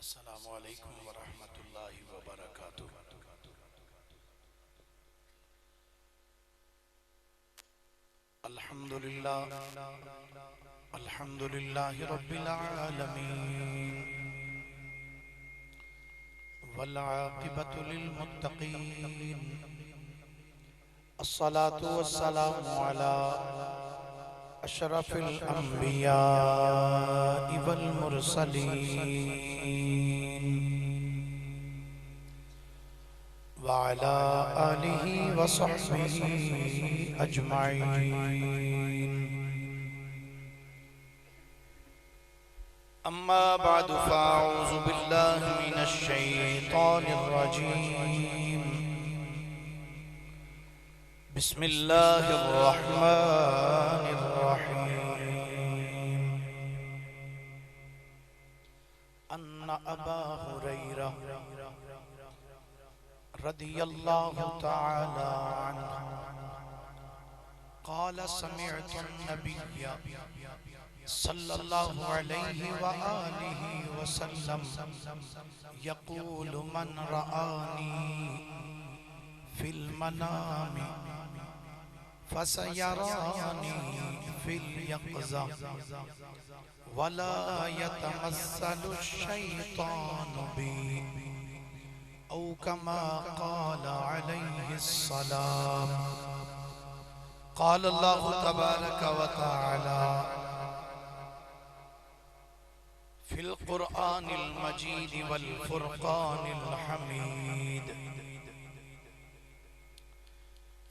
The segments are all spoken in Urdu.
السلام علیکم ورحمۃ اللہ وبرکاتہ۔ الحمد للہ رب العالمین والعاقبۃ للمتقین، الصلاة والسلام علی اشرف الانبیاء والمرسلین وعلى آلہ وصحبہ اجمعین، اما بعد فاعوذ باللہ من الشیطان الرجیم، بسم اللہ الرحمن الرحیم۔ ان ابا ہریرہ رضی اللہ تعالی عنہ قال سمعت النبی صلی اللہ علیہ وآلہ وسلم یقول من رآنی فی المنام فسیرانی فی الیقظہ ولا یتمثل الشیطان بی او کما قال علیہ السلام۔ قال اللہ تبارک و تعالی فی القرآن المجید والفرقان الحمید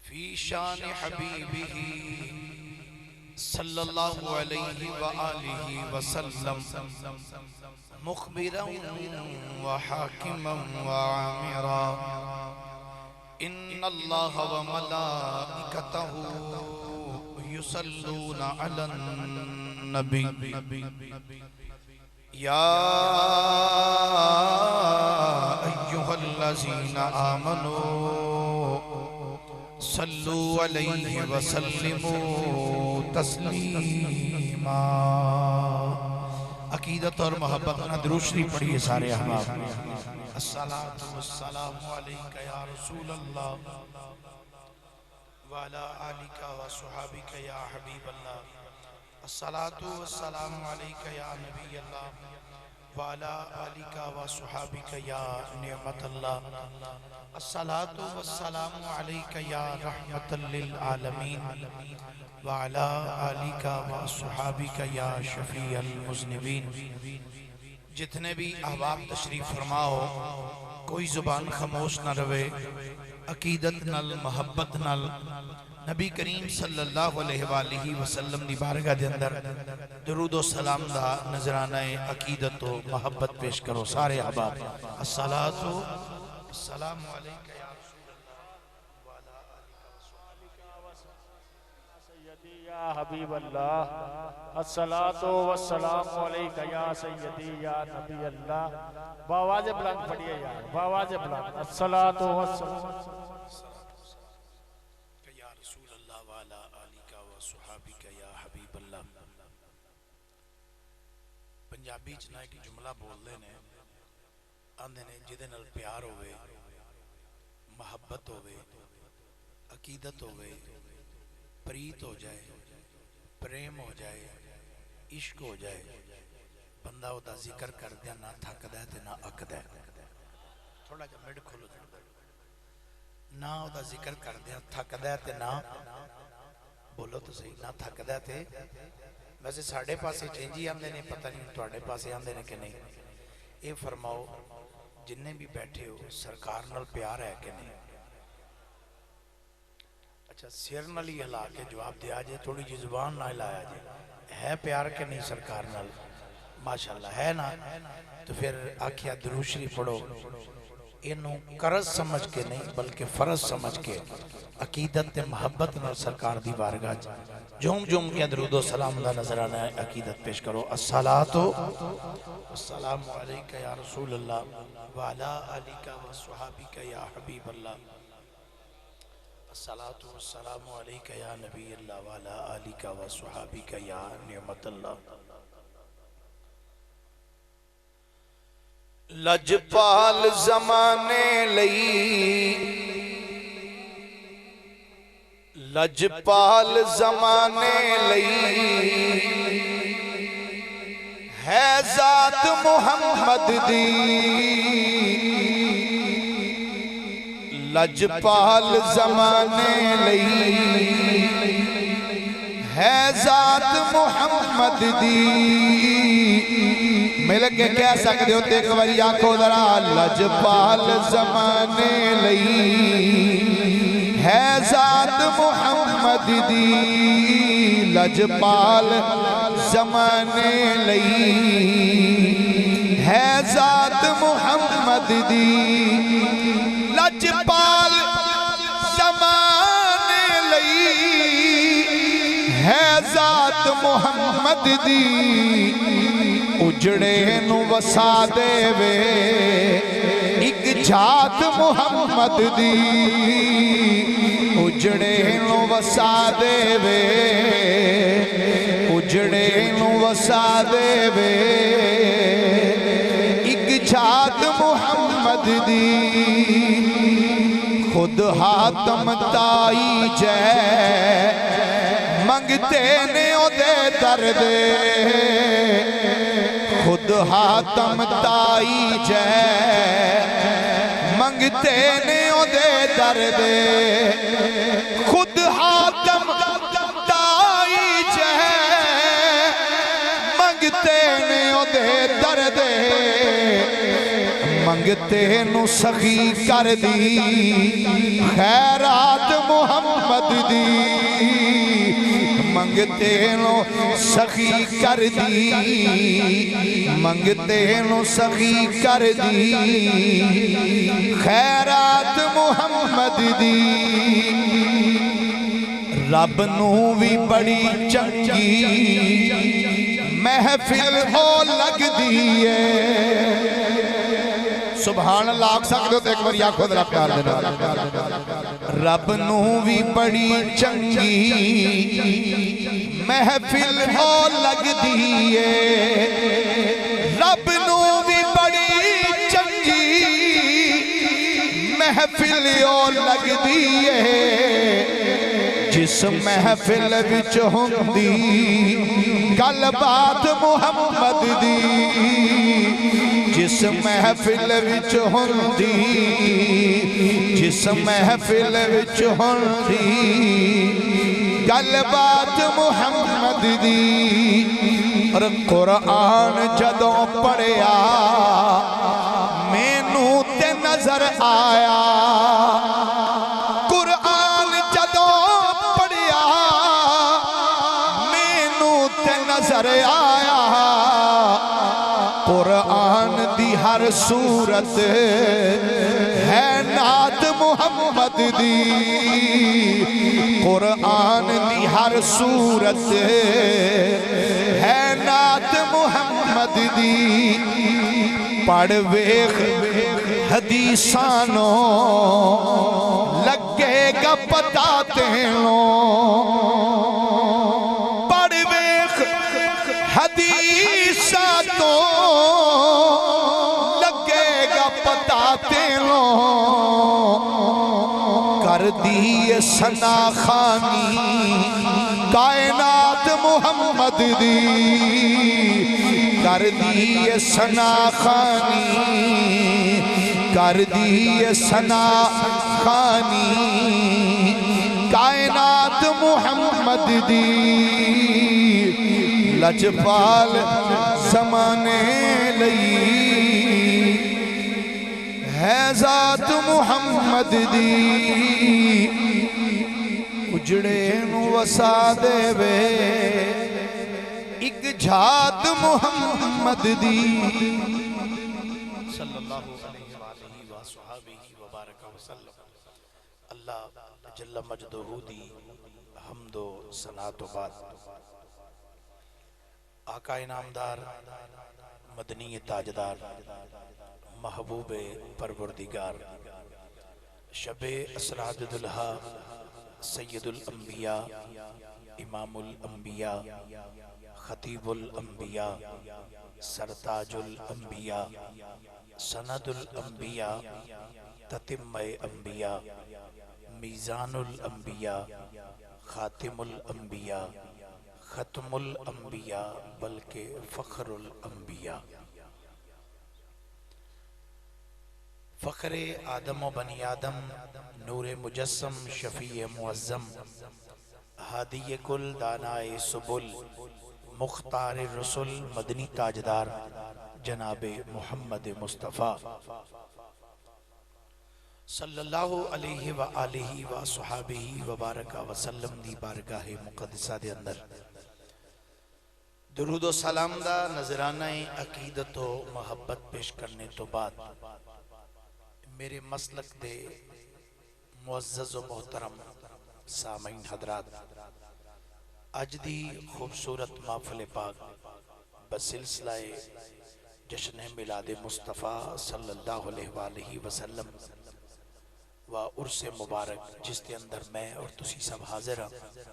فی شان حبیبہ صلی اللہ علیہ وآلہ وسلم مخبرا وحاکما وعامرا، ان اللہ وملائکتہ یصلون علی النبی یا ایہا الذین آمنوا صلوا علیہ وسلموا تسلیما۔ عقیدت اور محبت نہ درود شریف پڑھیے سارے احباب۔ الصلاۃ والسلام علیک یا رسول اللہ وعلی آلک وصحابک یا حبیب اللہ۔ الصلاۃ والسلام علیک یا نبی اللہ وعلی آلک وصحابک یا نعمت اللہ۔ الصلاۃ والسلام علیک یا رحمت للعالمین وعلی آلک وصحابک یا شفیع المذنبین۔ جتنے بھی احباب تشریف فرماؤ، کوئی زبان خاموش نہ روے، عقیدت نال محبت نال نبی کریم صلی اللہ علیہ وآلہ وسلم دی بارگاہ دے اندر درود و سلام دا نذرانہ عقیدت و محبت پیش کرو سارے احباب۔ الصلاۃ والسلام علیک یا رسول اللہ وعلی آلک سیدی یا حبیب اللہ، الصلاۃ والسلام علیک یا سیدی یا نبی اللہ۔ بآواز بلند پڑھیے یار، بآواز بلند۔ الصلاۃ والسلام یا رسول اللہ وعلی آلک وصحابک یا حبیب اللہ۔ پنجابی چ ایک جملہ بول دے نے، آندے نے جدے نال پیار ہوئے، محبت ہوئے، عقیدت ہوئے، پریت ہو جائے، پریم ہو جائے، عشق ہو جائے، بندہ او دا ذکر کر دیا نہ تھکدا ہے تے نہ اکدا ہے۔ تھوڑا جا مڈ کھولو نہ او دا ذکر کر دیا تھکدا ہے تے نہ، بولو تو صحیح، نہ تھکدا ہے تے۔ ویسے ساڑھے پاسے چینجی آندے نے، پتہ نہیں تواڈے پاسے آندے نے کہ نہیں۔ اے فرماؤ جننے بھی بیٹھے ہو سرکار نال پیار ہے کہ نہیں؟ اچھا سر نال ہی ہلا کے جواب دیا جے، تھوڑی جی زبان نہ ہلایا جے، ہے پیار کہ نہیں سرکار نال؟ ماشاءاللہ ہے نا؟ تو پھر آکھیا درود شریف پڑھو، انہوں قرض سمجھ کے نہیں بلکہ فرض سمجھ کے عقیدت تے محبت نال سرکار دی بارگاہ جوم جوم کے درود و سلام دا نظرانہ عقیدت پیش کرو۔ الصلاۃ والسلام علیک یا رسول اللہ وعلی آلک وصحابک یا حبیب اللہ۔ الصلاۃ والسلام علیک یا نبی اللہ وعلی آلک وصحابک یا نعمت اللہ۔ لجپال زمانے لئی لجپال زمانے لئی ہے ذات محمد دی لجپال زمانے لئی ہے ذات محمد دی مل کے کہہ سکتے ہوتے ایک باری آنکھوں ذرا لجپال زمانے لئی ہے ذات محمد دی لجپال زمانے لئی ہے ذات محمد دی لجپال زمانے لئی ہے ذات محمد دی اجڑے نو وسا دے وے ایک جھات محمد دی اجڑے نو وسا دے وے اجڑے نو وسا دے وے ایک جھات محمد دی خود حاتم تائی جے منگتے نے او دے درد خود حاتم تائی جے منگتے نے او دے درد خود حاتم تائی جے منگتے نے او دے درد منگتے نو سخی کر دی خیرات محمد دی منگتے نو سخی کر دی منگتے نو سخی کر دی خیرات محمد دی رب نو بھی بڑی چنگی محفل ہو لگ دیئے سبحان اللہ آکھ سکتے ہو تو ایک بار یا خود رب پیار دینا رب نو بھی بڑی چنگی محفل ہو لگ دیئے رب نو بھی بڑی چنگی محفل ہو لگ دیئے جس محفل وچ ہوندی گل بات محمد دی جس محفل وچ ہوندی جس محفل وچ ہوندی گل بات محمد دی اور قرآن جدوں پڑھیا مینوں تے نظر آیا قرآن جدوں پڑھیا مینوں تے نظر آیا قرآن دی ہر صورت ہے نعت محمد دی قرآن دی ہر صورت ہے نعت محمد دی پڑھ ویخ حدیثانوں لگے گا پتہ تینوں پڑھ ویخ حدیثانوں لگے گا پتہ تینوں کر دی ثنا خانی کائنات محمد دی کر دی ثنا خانی کر دی ثنا خانی کائنات محمد دی لجپال زمانے لئی ہے ذات محمد دی اجڑے نو وسا دے وے ایک جھات محمد دی صلی اللہ علیہ وآلہ وصحابہ وبارک وسلم اللہ جل مجدہ دی حمد و ثناء و بعد آقا انعامدار مدنی تاجدار محبوب پروردگار شب اسرا دلہا سید الانبیاء امام الانبیاء خطیب الانبیاء سرتاج الانبیاء سند الانبیاء، تتمہ انبیاء، میزان الانبیاء، خاتم الانبیاء، ختم الانبیاء، بلکہ فخر الانبیاء، فخر آدم و بنی آدم، نور مجسم، شفیع معظم، ہادی کل، دانائے سبل، مختار رسول، مدنی تاجدار جناب محمد مصطفیٰ صلی اللہ علیہ وآلہ وصحابہ وبارک وسلم دی بارگاہ مقدسہ دے اندر درود و سلام دا نظرانہ عقیدت و محبت پیش کرنے تو بعد میرے مسلک دے معزز و محترم سامعین حضرات، اج دی خوبصورت محفل پاک بسلسلہ جشن میلاد مصطفیٰ صلی اللہ علیہ وآلہ وسلم و عرس مبارک جس کے اندر میں اور تسی سب حاضر ہیں،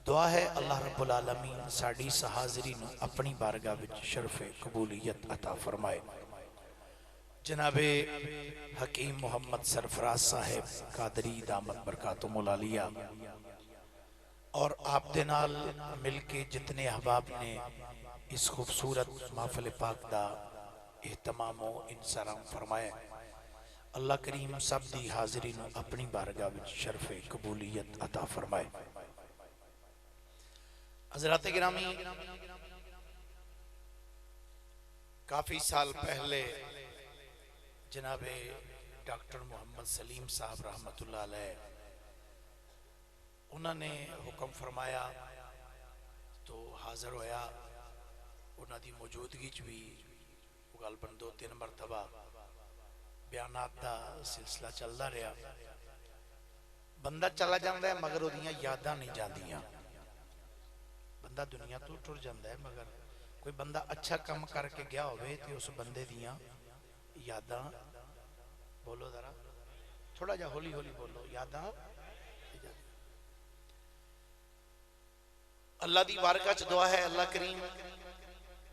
دعا ہے اللہ رب العالمین ساڑی سحاضری نو اپنی بارگاہ وچ شرف قبولیت عطا فرمائے۔ جناب حکیم محمد سرفراز صاحب قادری دامت برکاتہم العالیہ اور آپ دے نال مل کے جتنے احباب نے اس خوبصورت محفل پاک دا اہتمام و انصرام فرمائے، اللہ کریم سب دی حاضری نو اپنی بارگاہ وچ شرف قبولیت عطا فرمائے۔ حضرات گرامی، کافی سال پہلے جناب ڈاکٹر محمد سلیم صاحب رحمت اللہ علیہ انہوں نے حکم فرمایا تو حاضر ہویا، انہوں دی موجودگی بھی غالباً 2-3 مرتبہ بیانات دا سلسلہ چلدا رہا۔ بندہ چلا جاندہ ہے مگر وہ دیاں یاداں نہیں جاندیاں، بندہ دنیا تو ٹر جاندہ ہے مگر کوئی بندہ اچھا کم کر کے گیا ہوئے تو اس بندے دیاں یاداں، بولو ذرا تھوڑا جا ہولی ہولی بولو، یاداں اللہ دی بارگاہ چ دعا ہے اللہ کریم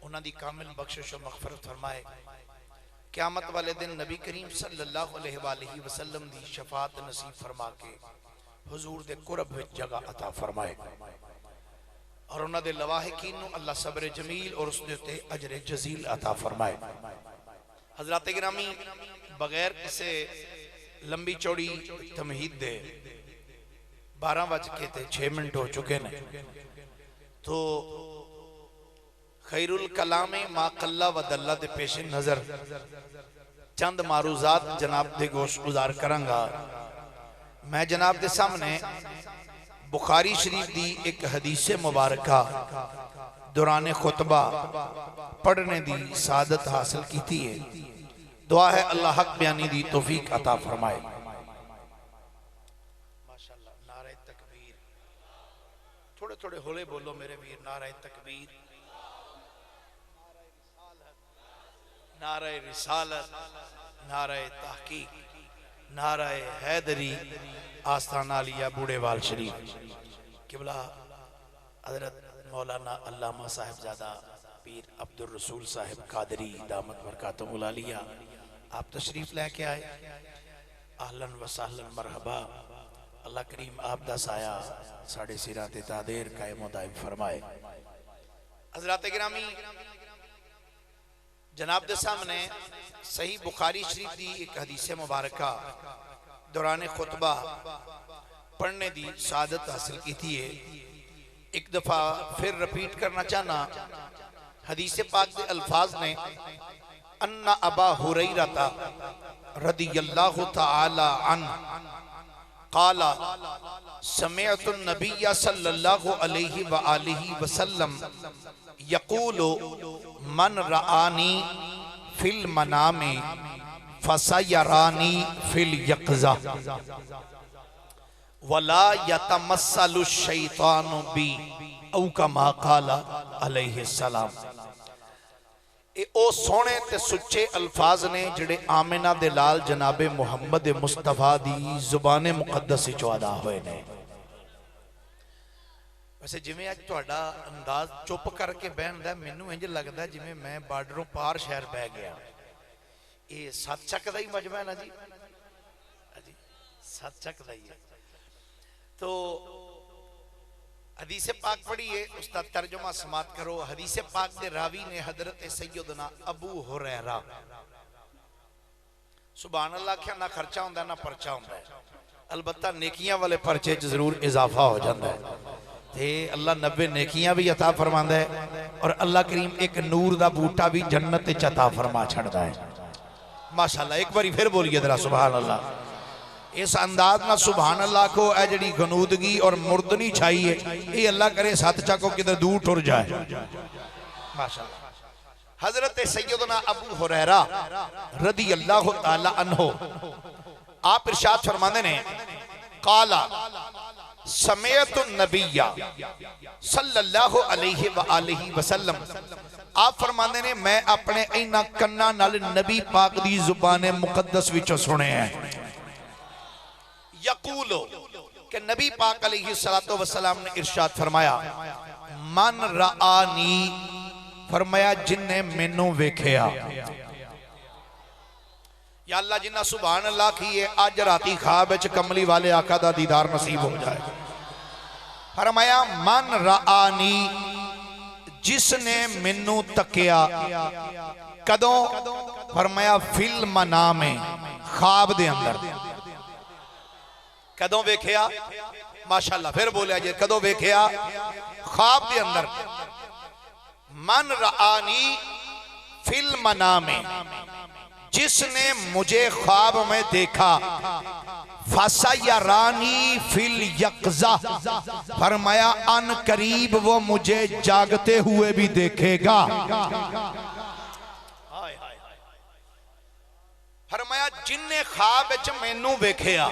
انہاں دی کامل بخشش و مغفرت فرمائے، قیامت والے دن نبی کریم صلی اللہ علیہ وآلہ وسلم دی شفاعت نصیب فرما کے حضور دے قرب وچ جگہ عطا فرمائے، اور انہاں دے لواحقین نو اللہ صبر جمیل اور اس دے اجر جزیل عطا فرمائے۔ حضرات گرامی، بغیر کسے لمبی چوڑی تمہید دے 12 بج کے تے 6 منٹ ہو چکے نے، تو خیر الکلام ما قلہ و دلہ دے پیش نظر چند معروضات جناب دے گوش گزار کرنگا۔ میں جناب دے سامنے بخاری شریف دی ایک حدیث مبارکہ دوران خطبہ پڑھنے دی سعادت حاصل کی تھی ہے، دعا ہے اللہ حق بیانی دی توفیق عطا فرمائے۔ ماشاءاللہ، نعرہ تکبیر، تھوڑے تھوڑے ہولے بولو میرے ویر، نعرہ تکبیر، نعرہ رسالت، نعرہ تحقیق، نعرہ حیدری، آستان علیہ بوڑے وال شریف۔ قبلہ حضرت مولانا علامہ صاحب زادہ پیر عبد الرسول صاحب قادری دامت برکاتہم العالیہ آپ تشریف لے کے آئے، اہلاً و سہلاً مرحبا، اللہ کریم آپ دا سایہ ساڑھے سیرات تادیر قائم و دائم فرمائے۔ حضرات گرامی، جناب دے سامنے صحیح بخاری شریف دی ایک حدیث مبارکہ دوران خطبہ پڑھنے دی سعادت حاصل کی تھی ہے، ایک دفعہ پھر رپیٹ کرنا چاہنا۔ حدیث پاک دے الفاظ نے ان ابا ہریرہ رضی اللہ تعالی عنہ قال سمعت النبی صلی اللہ علیہ وآلہ وسلم یقول من رآنی فی المنام فسیرانی فی الیقظہ ولا یتمثل الشیطان بی او کما قال علیہ السلام۔ او سونے تے سچے الفاظ نے جڑے آمنہ دے لال جناب محمد مصطفیٰ دی زبان مقدس چوادا ہوئے نے۔ ویسے جمیں آج توڑا انداز چپ کر کے بہن دا منو انج لگ دا جمیں میں بارڈروں پار شہر بہ گیا۔ یہ 7 چک دا ہی مجمع ہے نا جی، 7 چک دا ہی ہے۔ تو حدیث پاک پڑھیے، استاد ترجمہ سماعت کرو۔ حدیث پاک دے راوی نے حضرت سیدنا ابو ہریرہ، سبحان اللہ کیا نہ خرچہ ہوندہ ہے نہ پرچہ ہوندہ ہے، البتہ نیکیاں والے پرچے ضرور اضافہ ہو جاندہ ہے تے اللہ 90 نیکیاں بھی عطا فرماندہ ہے، اور اللہ کریم ایک نور دا بوٹا بھی جنت عطا فرما چھڑتا ہے۔ ماشاءاللہ ایک باری پھر بولیے ذرا سبحان اللہ۔ اس انداز نہ سبحان اللہ کو اے جڑی غنودگی اور مردنی چھائیے، یہ اللہ کرے 7 چکوں کدھر دور ٹر جائے۔ ماشاءاللہ حضرت سیدنا ابو ہریرہ رضی اللہ تعالی عنہ آپ ارشاد فرمانے نے قالا سمیت النبی صلی اللہ علیہ وآلہ وسلم، آپ فرمانے نے میں اپنے اینا کنہ نال نبی پاک دی زبان مقدس وچوں سنے ہیں، یقولو کہ نبی پاک علیہ السلام نے ارشاد فرمایا من رآنی، فرمایا جن نے مینوں ویکھیا۔ یا اللہ جنہ سبحان اللہ کیے آج راتی خواب وچ کملی والے آقا دا دیدار نصیب ہو جائے۔ فرمایا من رآنی، جس نے مینوں تکیا، کدوں؟ فرمایا فی المنام، خواب دے اندر۔ کدوں ویکھیا؟ ماشاءاللہ پھر بولیا جائے کدوں ویکھیا؟ خواب دے اندر۔ من رآنی فی المنام، جس نے مجھے خواب میں دیکھا، فَسَيَرَانِي فِي الْيَقْظَةِ، فرمایا ان قریب وہ مجھے جاگتے ہوئے بھی دیکھے گا۔ فرمایا جن نے خواب وچ مینوں ویکھیا،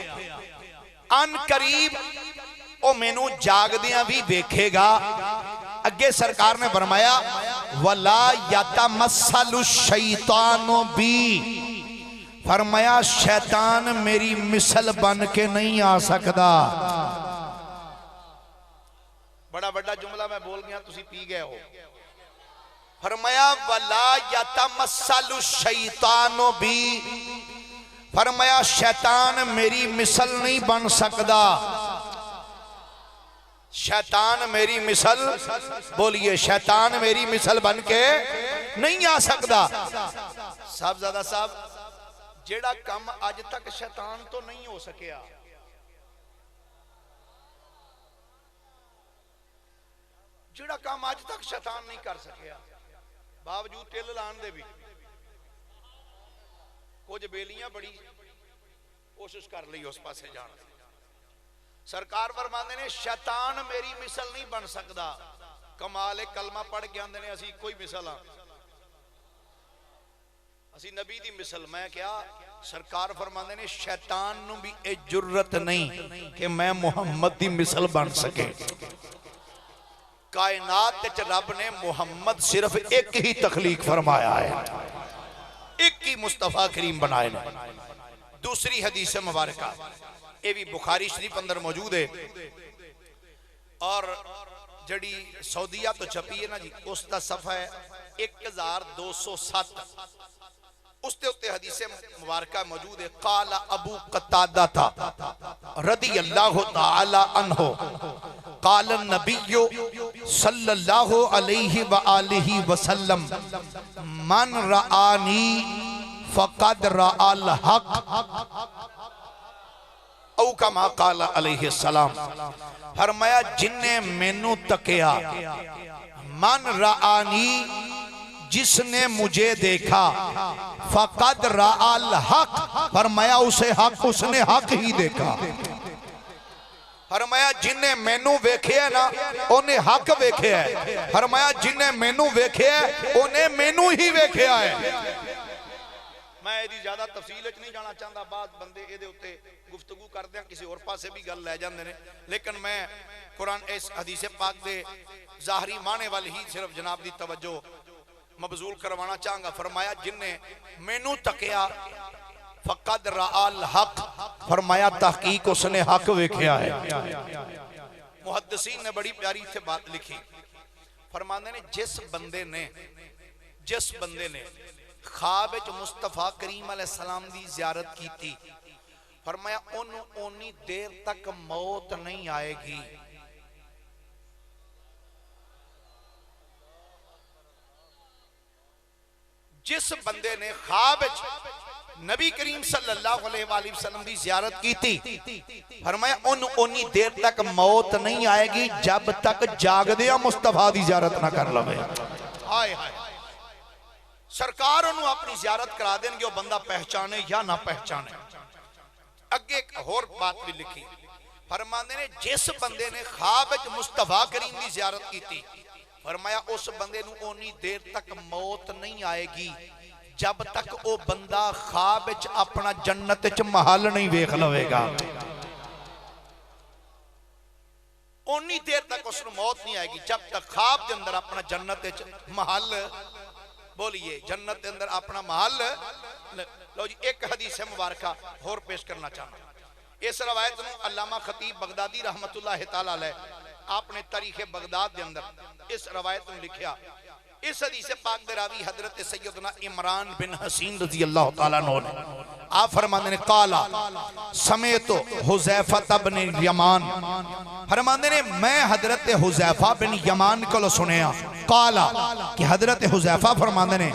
ان قریب او مینوں جاگدیاں بھی ویکھے گا۔ اگے سرکار نے فرمایا وَلَا يَتَمَثَّلُ الشَّيْطَانُ بِي، فرمایا شیطان میری مثل بن کے نہیں آ سکتا۔ بڑا بڑا جملہ میں بول گیا تسی پی گئے ہو۔ فرمایا وَلَا يَتَمَثَّلُ الشَّيْطَانُ بِي، فرمایا شیطان میری مثل نہیں بن سکتا۔ شیطان میری مثل، بولیے شیطان میری مثل بن کے نہیں آ سکتا۔ صاحب زیادہ صاحب جیڑا کم آج تک شیطان تو نہیں ہو سکیا، جیڑا کم آج تک شیطان نہیں کر سکیا، باوجود ٹل لان دے بھی کچھ بیلیاں بڑی کوشش کر لی اس پاسے جانا۔ سرکار فرماندے نے شیطان میری مثل نہیں بن سکتا۔ کمال کلمہ پڑھ کے آندے نے اسی کوئی مثل ہاں، اسی نبی دی مثل۔ میں کیا سرکار فرماندے نے شیطان نو بھی اے جرت نہیں کہ میں محمد دی مثل بن سکے۔ کائنات تے رب نے محمد صرف ایک ہی تخلیق فرمایا ہے، ایک ہی مصطفیٰ کریم بنائے نے۔ دوسری حدیث مبارکہ یہ بھی بخاری شریف اندر موجود ہے، اور جڑی سعودیہ تو چھپی ہے نا جی، اس کا صفحہ ہے 1207، اس تے اتے حدیث مبارکہ موجود ہے۔ قال ابو قتادہ رضی اللہ تعالی عنہ قال النبی صلی اللہ علیہ وآلہ وسلم من رآنی فقد رآ الحق، او کما قال علیہ السلام، فرمایا جن نے مینوں تکیا، من رآنی جس نے مجھے دیکھا، فقد رآ الحق، فرمایا اسے حق، اس نے حق ہی دیکھا۔ فرمایا جن نے مینوں ویکھے ہے نا انہیں حق ویکھے ہے، فرمایا جن نے مینوں ویکھے ہے انہیں مینوں ہی ویکھے ہے۔ میں ایدی زیادہ تفصیل اچھ نہیں جانا چاہتا، بعض بندے ایدے ہوتے گفتگو کر دیں کسی اور پاسے بھی گل لے جاندے نے، لیکن میں قرآن اس حدیث پاک دے ظاہری معنی والی ہی صرف جناب دی توجہ مبذول کروانا چاہنگا۔ فرمایا جن نے مینوں تکیا فقد رآ الحق، فرمایا تحقیق اس نے حق ویکھیا ہے۔ محدثین نے بڑی پیاری سے بات لکھی، فرمانے نے جس بندے نے خواب وچ مصطفیٰ کریم علیہ السلام دی زیارت کی تھی. فرمایا انہوں اونی دیر تک موت نہیں آئے گی جس بندے نے خواب وچ نبی کریم صلی اللہ علیہ وآلہ وسلم دی زیارت کی تھی. فرمایا اونی دیر تک موت نہیں آئے گی جب تک جاگ دیا مصطفیٰ دی زیارت نہ کر لوے. آئے ہائے سرکار انہوں اپنی زیارت کرا دیں گے وہ بندہ پہچانے یا نہ پہچانے. اگے ایک اور بات بھی لکھی فرماندے نے جس بندے نے خواب وچ مصطفیٰ کریم دی زیارت کی تھی فرمایا اس بندے نو اونی دیر تک موت نہیں آئے گی جب تک وہ بندہ خواب وچ اپنا جنت وچ محل نہیں ویکھ لوے گا. اونی دیر تک اس نو موت نہیں آئے گی جب تک خواب دے اندر اپنا جنت وچ محل بولیے جنت دے اندر اپنا محل. لو جی ایک حدیث مبارکہ اور پیش کرنا چاہتا ہوں. اس روایت میں علامہ خطیب بغدادی رحمت اللہ تعالیٰ علیہ آپ نے تاریخ بغداد دے اندر اس روایت میں لکھیا. اس حدیث پاک دے راوی حضرت سیدنا عمران بن حسین رضی اللہ تعالیٰ عنہ نے آپ فرماندے نے قالا سمیتو حذیفہ بن یمان فرماندے نے میں حضرت حذیفہ بن یمان کو سنیا. قالا کہ حضرت حذیفہ فرماندے نے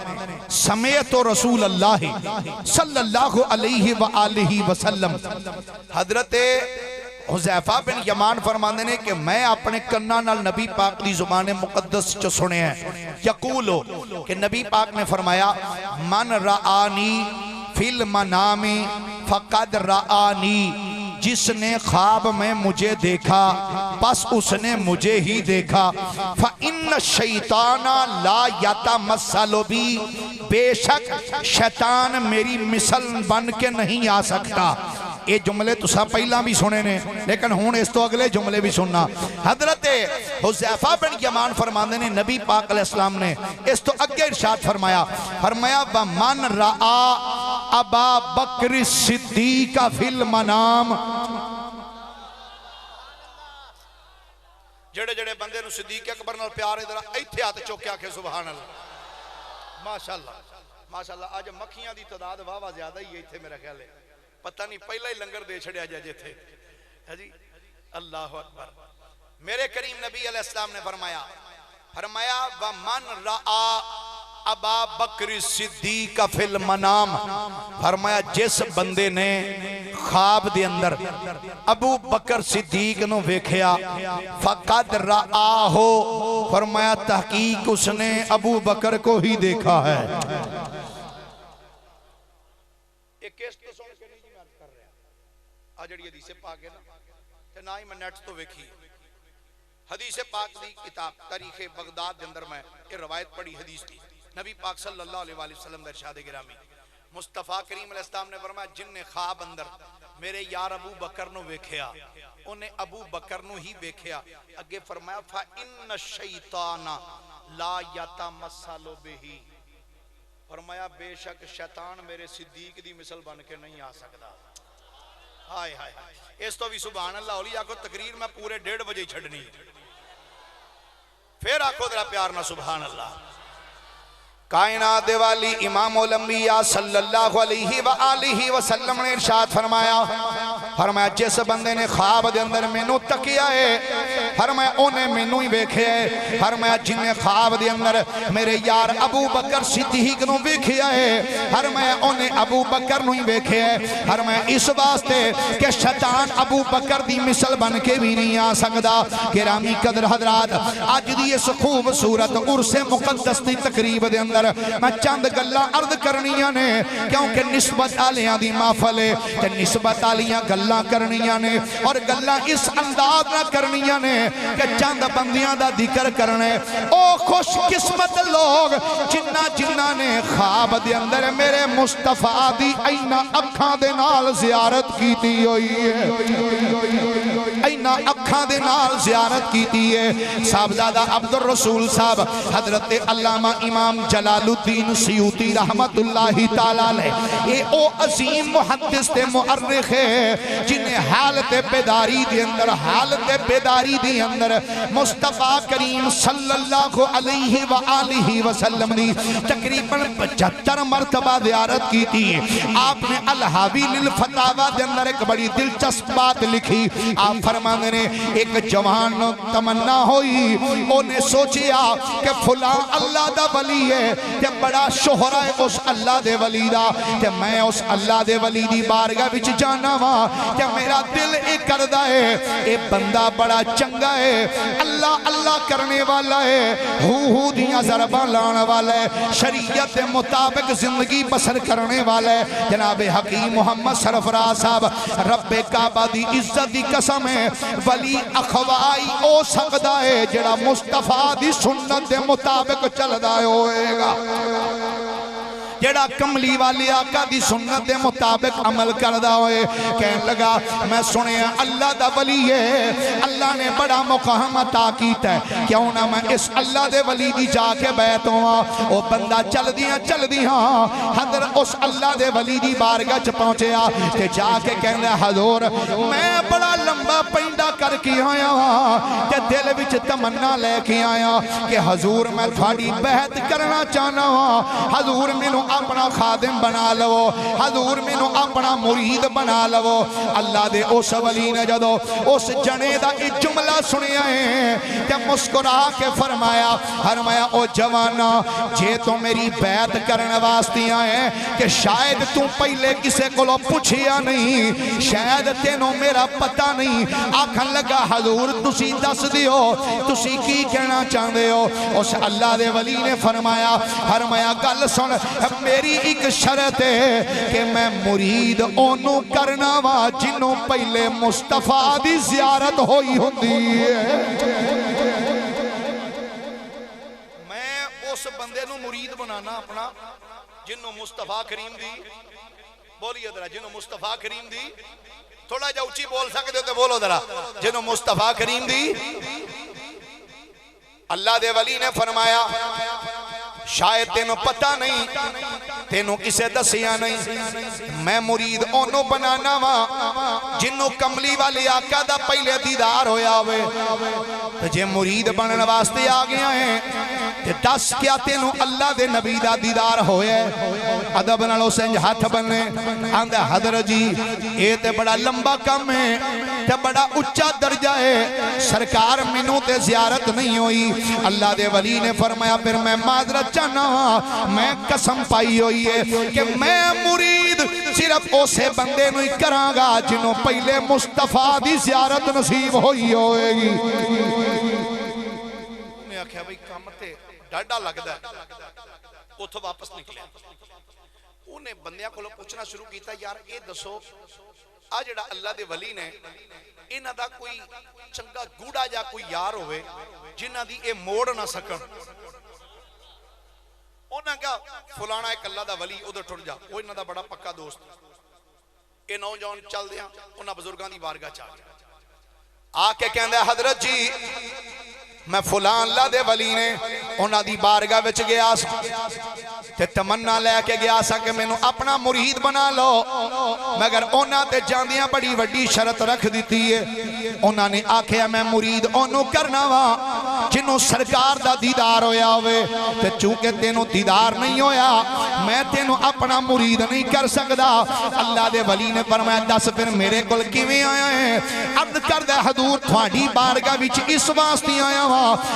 سمیتو رسول اللہ صلی اللہ علیہ وآلہ وسلم حضرت حذیفہ بن یمان فرماندے نے کہ میں اپنے کنہ نال نبی پاک دی زبان مقدس چو سنے ہیں یقولو کہ نبی پاک نے فرمایا من رآنی فی المنام فقد رآنی جس نے خواب میں مجھے دیکھا پس اس نے مجھے ہی دیکھا. فَإِنَّ الشَّيْطَانَ لَا يَتَمَثَّلُ بِي بے شک شیطان میری مثل بن کے نہیں آ سکتا. یہ جملے تو سا پہلا بھی سنے نے لیکن ہون اس تو اگلے جملے بھی سننا. حضرت حذیفہ بن یمان فرماندے نے نبی پاک علیہ السلام نے اس تو اگے ارشاد فرمایا وَمَنْ رَآ ابا بکر صدیق فی المنام جڑے جڑے بندے نو صدیق اکبر نال پیار ادھر ایتھے ہاتھ چوکیا کہ سبحان اللہ ماشاءاللہ. آج مکھیاں دی تعداد واہ زیادہ ہی ایتھے میرا خیال ہے پتہ نہیں پہلا ہی لنگر دے چھڑیا جاجے تھے. جی اللہ اکبر. میرے کریم نبی علیہ السلام نے فرمایا وَمَنْ رَآ ابا بکر صدیق فی المنام فرمایا جس بندے نے خواب دے اندر ابو بکر صدیق نو ویکھیا فقد رآہو فرمایا تحقیق اس نے ابو بکر کو ہی دیکھا ہے. ایک کیس تو سن کے نہیں جی میں عرض کر رہا آجڑی حدیث پاک ہے نا نہ ہی میں نیٹ تو ویکھی حدیث پاک دی کتاب تاریخ بغداد دے اندر میں یہ روایت پڑھی حدیث کی. نبی پاک صلی اللہ علیہ وآلہ وسلم در ارشاد گرامی مصطفیٰ کریم علیہ السلام نے فرمایا جن نے خواب اندر میرے یار ابو بکر نو ویکھیا انہیں ابو بکر نو ہی ویکھیا. اگے فرمایا فَإِنَّ الشَّيْطَانَ لَا يَتَمَثَّلُ بِهِ فرمایا بے شک شیطان میرے صدیق دی مثل بن کے نہیں آ سکتا. ہائے ہائے اس تو بھی سبحان اللہ. اولیاء کو تقریر میں پورے 1:30 بجے چھڑنی پھر آنکھو ذرا پیار نہ سبحان اللہ. کائنات والی امام الانبیاء صلی اللہ علیہ وآلہ وسلم نے ارشاد فرمایا جس بندے نے خواب دے اندر مینوں تکیا ہے فرمایا انہیں مینوں ہی ویکھیا ہے. فرمایا جن نے خواب دے اندر میرے یار ابو بکر صدیق نو ویکھیا ہے فرمایا انہیں ابو بکر نو ہی ویکھیا ہے. فرمایا اس واسطے کہ شیطان ابو بکر دی مثل بن کے بھی نہیں آ سکدا. گرامی قدر حضرات اج دی اس خوبصورت عرس مقدس دی تقریب دے اندر میں چند گلہ عرض کرنیاں نے کیونکہ نسبت آلیاں دی محفل ہے کہ نسبت آلیاں گلہ کرنیاں نے اور گلہ اس انداز نہ کرنیاں نے کہ چند بندیاں دا ذکر کرنے. او خوش قسمت لوگ جنہ نے خواب دے اندر میرے مصطفیٰ دی اینا اکھاں دے نال زیارت کیتی ہوئی ہے اینا اکھاں دے نال زیارت کیتی ہے صاحبزادہ عبد الرسول صاحب حضرت علامہ امام جلال الدین سیوطی رحمت اللہ تعالیٰ علیہ اے او عظیم محدث تے مؤرخ ہے جنہیں حالت بیداری دی اندر مصطفیٰ کریم صلی اللہ علیہ وآلہ وسلم نے تقریباً 75 مرتبہ زیارت کی تھی آپ نے الحاوی للفتاوی دے اندر ایک بڑی دلچسپ بات لکھی آپ فرمانے نے ایک جوان تمنا ہوئی انہیں سوچیا کہ فلاں اللہ دا ولی ہے کہ بڑا شہرہ ہے اس اللہ دے ولی دا کہ میں اس اللہ دے ولی دی بارگاہ وچ جانا وا کہ میرا دل ایک کردہ ہے اے بندہ بڑا چنگا ہے اللہ اللہ کرنے والا ہے ہو دیاں ضرباں لانا والا ہے شریعت مطابق زندگی بسر کرنے والا ہے جناب حکیم محمد سرفراز صاحب رب کعبہ دی عزت دی قسم ہے ولی اخوائی او سکدا ہے جڑا مصطفیٰ دی سنت دے مطابق چلدا ہوئے گا جڑا کملی والی آقا دی سنت دے مطابق عمل کردہ ہوئے کہنے لگا میں سنے اللہ دا ولی ہے اللہ نے بڑا مقام عطا کیتا ہے کیوں نہ میں اس اللہ دے ولی دی جا کے بیعت ہوا وہ بندہ چل دیاں حضر اس اللہ دے ولی دی بارگاہ چ پہنچیا کہ جا کے کہنے حضور میں بڑا لمبا پینڈا کر کے آیا کہ دل وچ تمنا لے کے آیا کہ حضور میں تھوڑی بیعت کرنا چاہنا ہوں حضور میں اپنا خادم بنا لو حضور میں اپنا مرید بنا لو اللہ دے اس ولی نے جدو اس جنے دا ایک جملہ سنیا ہے کہ مسکرا کے فرمایا او جوانا جے تو میری بیعت کرنے واسطے آئے کہ شاید تو پہلے کسے کو لو پوچھیا نہیں شاید تینوں میرا پتہ نہیں آکھن لگا حضور تسی دس دیو تسی کی کہنا چاہندے ہو اس اللہ دے ولی نے فرمایا گل سن میری ایک شرط ہے کہ میں مرید اونوں کرنا وا جنوں پہلے مصطفیٰ دی زیارت ہوئی ہوندی ہے میں اس بندے نو مرید بنانا اپنا جنوں مصطفیٰ کریم دی بولیے ذرا جنوں مصطفیٰ کریم دی تھوڑا جا اچھی بول سکتے ہو تو بولو ذرا جنوں مصطفیٰ کریم دی اللہ دے ولی نے فرمایا شاید تینوں پتہ نہیں تینوں کسے دسیا نہیں میں مرید اونوں بنانا وا جنوں کملی والی آقا دا پہلے دیدار ہویا ہوئے تو جے مرید بننے واسطے آ گیا ہیں تے دس کیا تینوں اللہ دے نبی دا دیدار ہوئے ادب نالو سنج ہاتھ بننے آندہ حضرت جی اے تے بڑا لمبا کم ہے تے بڑا اچھا درجہ ہے سرکار منوں تے زیارت نہیں ہوئی اللہ دے ولی نے فرمایا پھر میں معذرت چاہنا میں قسم پائی ہوئی ہے کہ میں مرید صرف اسے بندے نوئی کراں گا جنہوں پہلے مصطفیٰ دی زیارت نصیب ہوئی ہوئے گی انہیں آکھیا بھئی کامتے ڈاڈا لگ دا ہے وہ تو واپس نکلے انہیں بندیاں کو پوچھنا شروع کیتا یار اے دسو آجڑا اللہ دے ولی نے انہ دا کوئی چنگا گوڑا جا کوئی یار ہوئے جنہ دی اے موڑ نہ سکن انہاں کہا فلانا ایک اللہ دا ولی ادھر ٹھڑ جا وہ انہاں دا بڑا پکا دوست اے نوجوان چل دیاں انہاں بزرگان دی بارگاہ چاہ گیا آکے کہندے حضرت جی میں فلان اللہ دے ولی نے انہاں دی بارگاہ وچ گیا تے تمنا لے کے گیا سا کہ میں نو اپنا مرید بنا لو مگر انہاں تے جاندیاں بڑی وڈی شرط رکھ دیتی ہے انہاں نے آکھیا میں مرید انہوں کرنا وا جنہوں سرکار دا دیدار ہویا ہوئے تے چونکہ تینوں دیدار نہیں ہویا میں تینوں اپنا مرید نہیں کر سکدا اللہ دے ولی نے فرمایا دس پھر میرے کل کیویں آیا ہے عرض کر دے حضور تھوڑی بارگاہ وچ اس واسطے آیا وا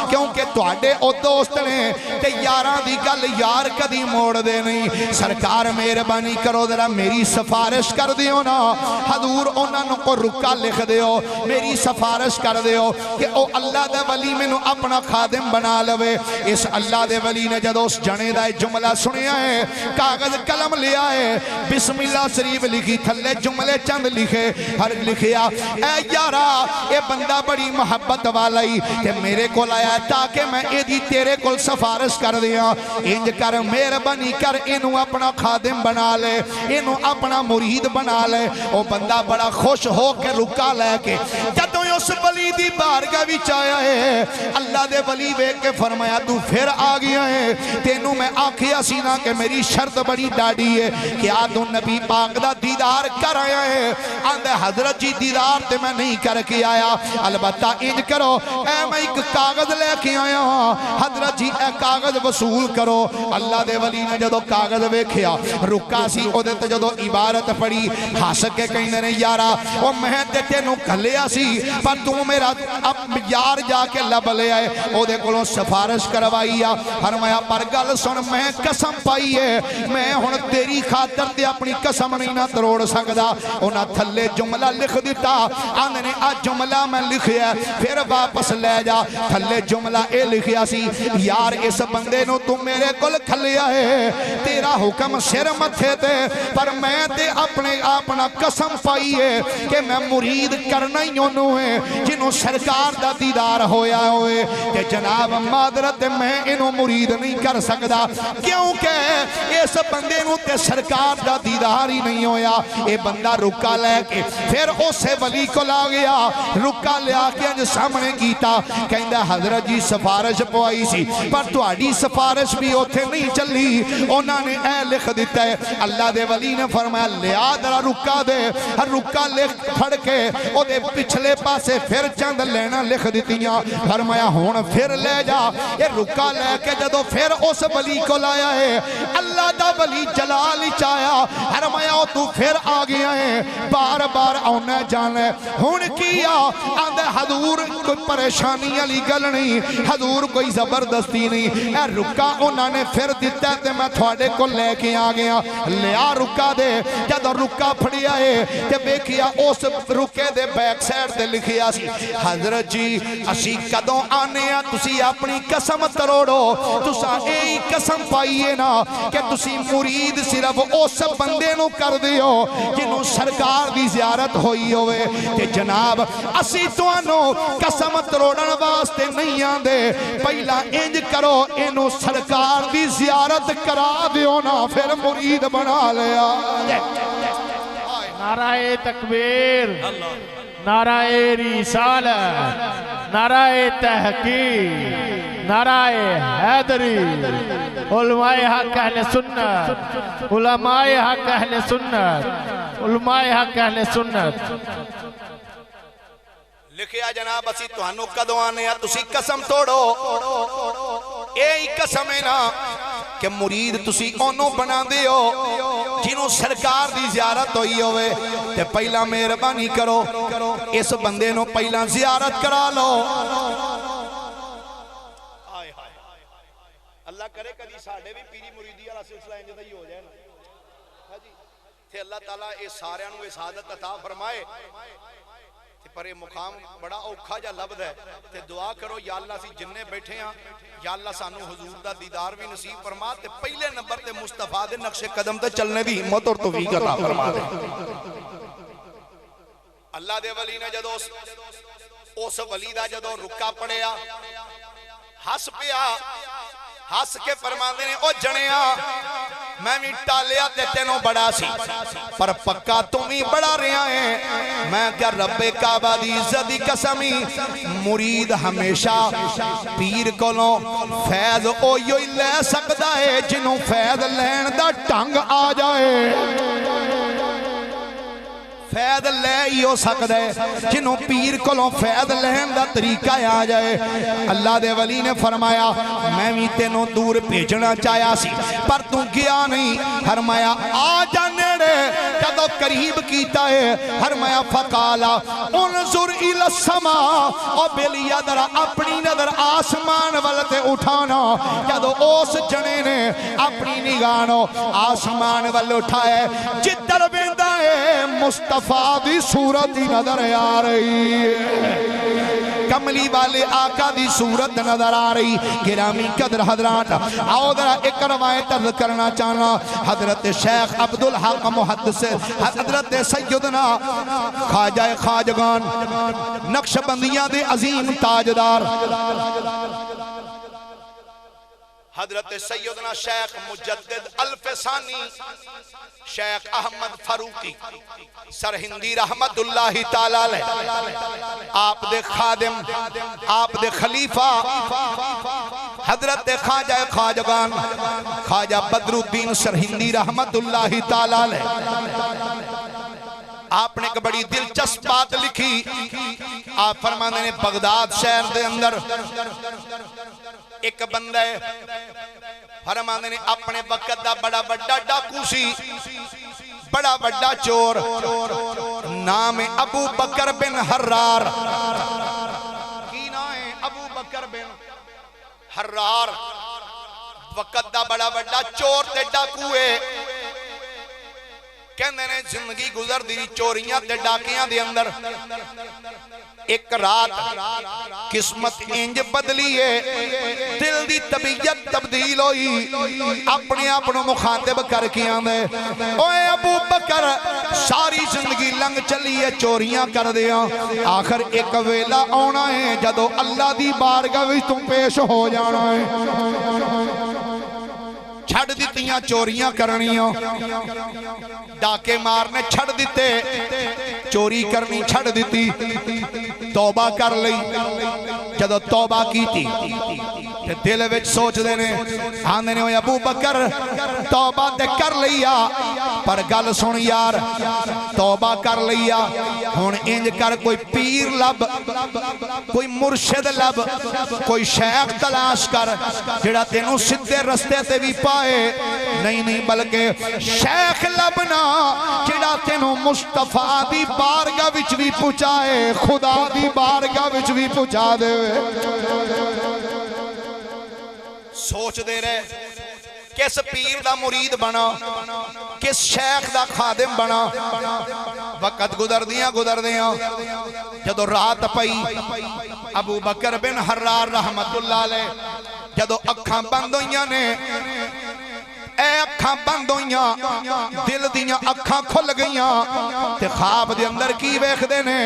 کیونکہ تواڈے او دوست نے تے یاراں دی گل یار کدی موڑ دے نہیں سرکار مہربانی کرو ذرا میری سفارش کر دیو نا حضور انہاں کو رکا لکھ دیو میری سفارش کر دیو کہ او اللہ دے ولی میں اپنا خادم بنا لوے اس اللہ دے ولی نے جدو اس جنے دا جملہ سنیا ہے کاغذ قلم لیا ہے بسم اللہ شریف لکھی تھلے جملے چند لکھے ہر لکھیا اے یارا اے بندہ بڑی محبت والائی کہ میرے کو لایا تاکہ میں ایدی تیرے کو سفارش کر دیا انج کر مہربانی کر انہوں اپنا خادم بنا لے انہوں اپنا مرید بنا لے او بندہ بڑا خوش ہو کے رکا لے کے جدو اس ولی دی بارگاہ وچ آیا ہے اللہ دے ولی ویکھ کے فرمایا تو پھر آ گیا ہے تینوں میں آکھیا سی نا کہ میری شرط بڑی ڈاڈی ہے کہ آ تو نبی پاک دا دیدار کر آیا ہے آندے حضرت جی دیدار تے میں نہیں کر کے آیا البتہ انج کرو اے میں ایک کاغذ لے کے آیا ہوں حضرت جی اے کاغذ وصول کرو اللہ دے ولی نے جدو کاغذ ویکھیا رکا سی او دے تے جدو عبارت پڑھی ہس کے کہندے نے یارا او میں تے تینوں کھلیا سی پر تو میرا اب یار جا کے لب لے آئے او دے کولوں سفارش کروائی آ فرمایا پر گل سن میں قسم پائی ہے میں ہن تیری خاطر تے اپنی قسم نہیں نہ توڑ سکدا انہاں تھلے جملہ لکھ دیتا آندے نے آ جملہ میں لکھیا پھر واپس لے جا تھلے جملہ اے لکھیا سی یار اس بندے نو تو میرے کول کھلیا ہے تیرا حکم سر متھے تے پر میں تے اپنے اپنا قسم پائی ہے کہ میں مرید کرنا ہی انہوں ہے جنہوں سرکار دا دیدار ہویا ہوئے کہ جناب معذرت میں انہوں مرید نہیں کر سکدا کیونکہ اس بندے نو تے سرکار دا دیدار ہی نہیں ہویا اے بندہ رکا لے کے پھر اسے ولی کو لا گیا رکا لے آکے انج سامنے کیتا کہندہ حضرت جی سفارش پوائی سی پر تو آڈی سفارش بھی ہوتے نہیں چلی انہوں نے اے لکھ دیتا ہے اللہ دے ولی نے فرمایا لیا درہ رکا دے رکا لکھ پھڑ کے او دے پچھلے پاسے پھر چند لینا لکھ دیتیاں فرمایا ہون پھر لے جا یہ رکا لے کے جدو پھر اس ولی کو لایا ہے اللہ دا ولی جلال چایا فرمایا تو پھر آ گیا ہے بار بار آنے جانے ہون کیا آندے حضور کوئی پریشانی علی گل نہیں حضور کوئی زبردستی نہیں اے رکا انہوں نے پھر دیتا ہے تے میں تھوڑے کو لے کے آ گیا لیا رکا دے جدو رکا پھڑیا ہے تے بیکیا اس رکے دے بیک سائڈ دے لکھیا سی حضرت جی اسی قدوں آنے ہیں تسی اپنی قسم تروڑو تسا اے قسم پائیے نا کہ تسی مرید صرف اس بندے نو کر دیو جنہوں سرکار دی زیارت ہوئی ہوئے کہ جناب اسی تو انو قسم تروڑن واسطے نہیں آندے پہلا انج کرو انو سرکار دی زیارت کرا دیو نا پھر مرید بنا لیا نعرہ تکبیر نعرہ رسالت نعرہ تحقیق نعرہ حیدری علماء حق اہل سنت علماء حق اہل سنت علماء حق اہل سنت لکھیا جناب اسی توانو کدو آنے ہیں تسی قسم توڑو اے قسم ہے نا کہ مرید تسی اونوں بنا دیو جنہوں سرکار دی زیارت ہوئی ہوئے تے پہلا مہربانی کرو اس بندے نو پہلا زیارت کرا لو اللہ کرے کدی ساڑھے بھی پیری مریدی والا سلسلہ انجدہ ہی ہو جائے نا تے اللہ تعالیٰ اس سارے انو اس عادت عطا فرمائے پر یہ مقام بڑا اوکھا جا لبد ہے تے دعا کرو یا اللہ سی جننے بیٹھے ہیں یا اللہ سانو حضور دا دیدار بھی نصیب فرما تے پہلے نمبر تے مصطفیٰ دے نقش قدم تے چلنے دی ہمت اور توفیق عطا فرما دے اللہ دے ولی نے جدو اس ولی دا جدو رکا پڑیا ہس پیا ہس کے فرماندے نے او جنیا میں بھی ٹالیا تے تینوں بڑا سی پر پکا تم ہی بڑا رہا ہے میں کیا رب کعبہ دی عزت دی قسمی مرید ہمیشہ پیر کولوں فیض او یوی لے سکتا ہے جنہوں فیض لین دا ٹنگ آ جائے فیض لے ہی ہو سکتا ہے جنہوں پیر کولوں فیض لین دا طریقہ آ جائے اللہ دے ولی نے فرمایا میں بھی تینوں دور بھیجنا چاہیا سی پر تو گیا نہیں فرمایا آ جانے رے جدو قریب کیتا ہے فرمایا فقالا انظر الى السماء او بلی ادھر اپنی نظر آسمان والتے اٹھانا جدو اس جنے نے اپنی نگاہوں آسمان والے اٹھائے جدر بیندہ ہے مصطفیٰ دی صورت دی نظر آ رہی ہے کملی والے آقا دی صورت نظر آ رہی گرامی قدر حضرات آؤ ذرا ایک روایت عرض کرنا چاہنا حضرت شیخ عبدالحق محدث حضرت سیدنا خواجہ خواجگان نقشبندیاں دے عظیم تاجدار حضرت سیدنا شیخ مجدد الفسانی شیخ احمد فاروقی سرہندی رحمت اللہ تعالی علیہ آپ دے خادم آپ دے خلیفہ حضرت خواجہ خواجگان خواجہ بدر الدین سرہندی رحمت اللہ تعالی علیہ آپ نے ایک بڑی دلچسپ بات لکھی. آپ فرمانے نے بغداد شہر دے اندر ایک بندہ ہے فرمانے نے اپنے وقت دا بڑا بڑا ڈاکو سی بڑا بڑا چور نام ابو بکر بن حرار. کی نام ہے ابو بکر بن حرار. وقت دا بڑا بڑا چور تے ڈاکو ہے. کہنے نے زندگی گزر دی چوریاں تے ڈاکیاں دے اندر ایک رات قسمت انج بدلی ہے دل دی طبیعت تبدیل ہوئی اپنے اپنوں مخاطب کر کے آندے اوے ابو بکر ساری زندگی لنگ چلی ہے چوریاں کر دیاں آخر ایک ویلا آنا ہے جدو اللہ دی بارگاہ وچ تم پیش ہو جانا ہے. چھڑ دیتیاں چوریاں کرنیاں ڈاکے مارنے چھڑ دیتے چوری کرنی چھڑ دیتی توبہ کر لئی. جدو توبہ کی تھی دل وچ سوچ دینے آندے نے ابو بکر توبہ تے کر لیا پر گل سن یار توبہ کر لیا ہن انج کر کوئی پیر لب کوئی مرشد لب کوئی شیخ تلاش کر جڑا تینوں سیدھے رستے تے بھی پائے نہیں بلکہ شیخ لبنا جڑا تینوں مصطفیٰ دی بارگاہ وچ بھی پہنچائے خدا دی بارگاہ وچ بھی پہنچا دے. سوچ دے رہے کس پیر دا مرید بنا کس شیخ دا خادم بنا. وقت گزر دیاں جدو رات پئی ابو بکر بن حرار رحمت اللہ علیہ جدو اکھاں بند ہویاں نے اے اکھاں بند ہویاں دل دیاں اکھاں کھل گئیاں تے خواب دے اندر کی ویکھ دے نے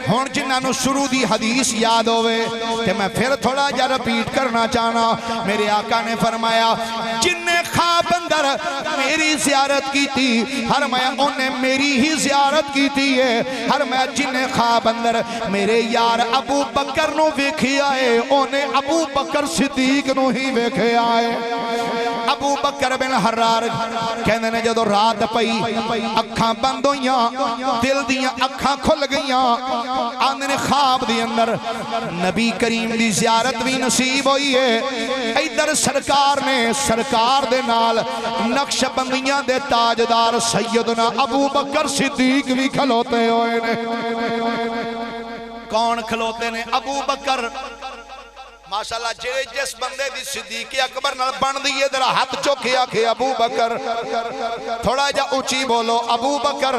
ہن جنہاں نو شروع دی حدیث یاد ہوئے تے میں پھر تھوڑا جا رپیٹ کرنا چاہنا. میرے آقا نے فرمایا جن نے خواب اندر میری زیارت کی تھی ہر میں انہیں میری ہی زیارت کی تھی ہے. ہر میں جن نے خواب اندر میرے یار ابو بکر نو ویکھی آئے انہیں ابو بکر صدیق نو ہی ویکھے آئے. ابو بکر بن حرار کہنے نے جدو رات پئی اکھاں بند ہویاں دل دیاں اکھاں کھل گئیاں آندے نے خواب دی اندر نبی کریم دی زیارت بھی نصیب ہوئی ہے. ادھر سرکار نے سرکار دے نال نقش بندیاں دے تاجدار سیدنا ابو بکر صدیق بھی کھلوتے ہوئے نے. کون کھلوتے نے؟ ابو بکر. ماشاءاللہ جس بندے دی صدیق اکبر نال بن دیئے ذرا ہاتھ چوکے آکھے ابو بکر. تھوڑا جا اونچی بولو ابو بکر.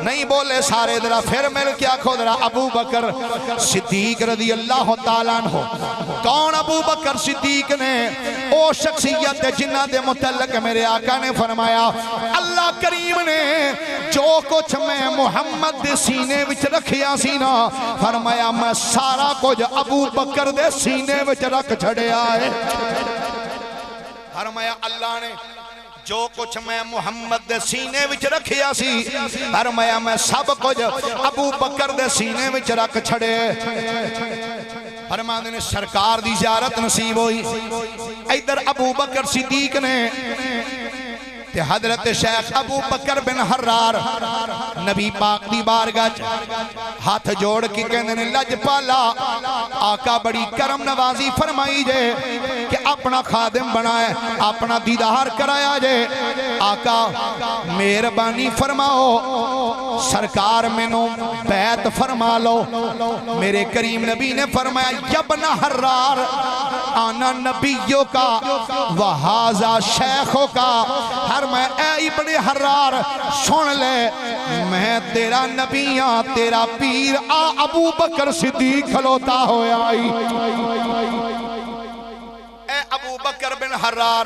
نہیں بولے سارے ذرا پھر مل کے آکھو ذرا ابو بکر صدیق رضی اللہ تعالیٰ عنہ. کون ابو بکر صدیق نے؟ او شخصیت جنہ دے متعلق میرے آقا نے فرمایا اللہ کریم نے جو کچھ میں محمد دے سینے وچ رکھیا سی نا فرمایا میں سارا کچھ ابو بکر دے سینے وچ رکھ چھڑیا ہے. فرمایا اللہ نے جو کچھ میں محمد دے سینے وچ رکھیا سی فرمایا میں سب کچھ ابو بکر دے سینے وچ رکھ چھڑے. فرمانے نے سرکار دی زیارت نصیب ہوئی. ادھر ابو بکر صدیق نے تے حضرت شیخ ابو بکر بن حرار نبی پاک دی بارگاہ ہاتھ جوڑ کے کہنے نے لج پالا آقا بڑی کرم نوازی فرمائی جے کہ اپنا خادم بنائے اپنا دیدار کرایا جے. آقا مہربانی فرماؤ سرکار میں نو بیعت فرما لو. میرے کریم نبی نے فرمایا یبن حرار آنا نبیوں کا وہازہ شیخوں کا. ہر میں اے ابن حرار سن لے میں تیرا نبیاں تیرا پیر ابو بکر صدیق کھلوتا ہویا آئی. اے ابو بکر بن حرار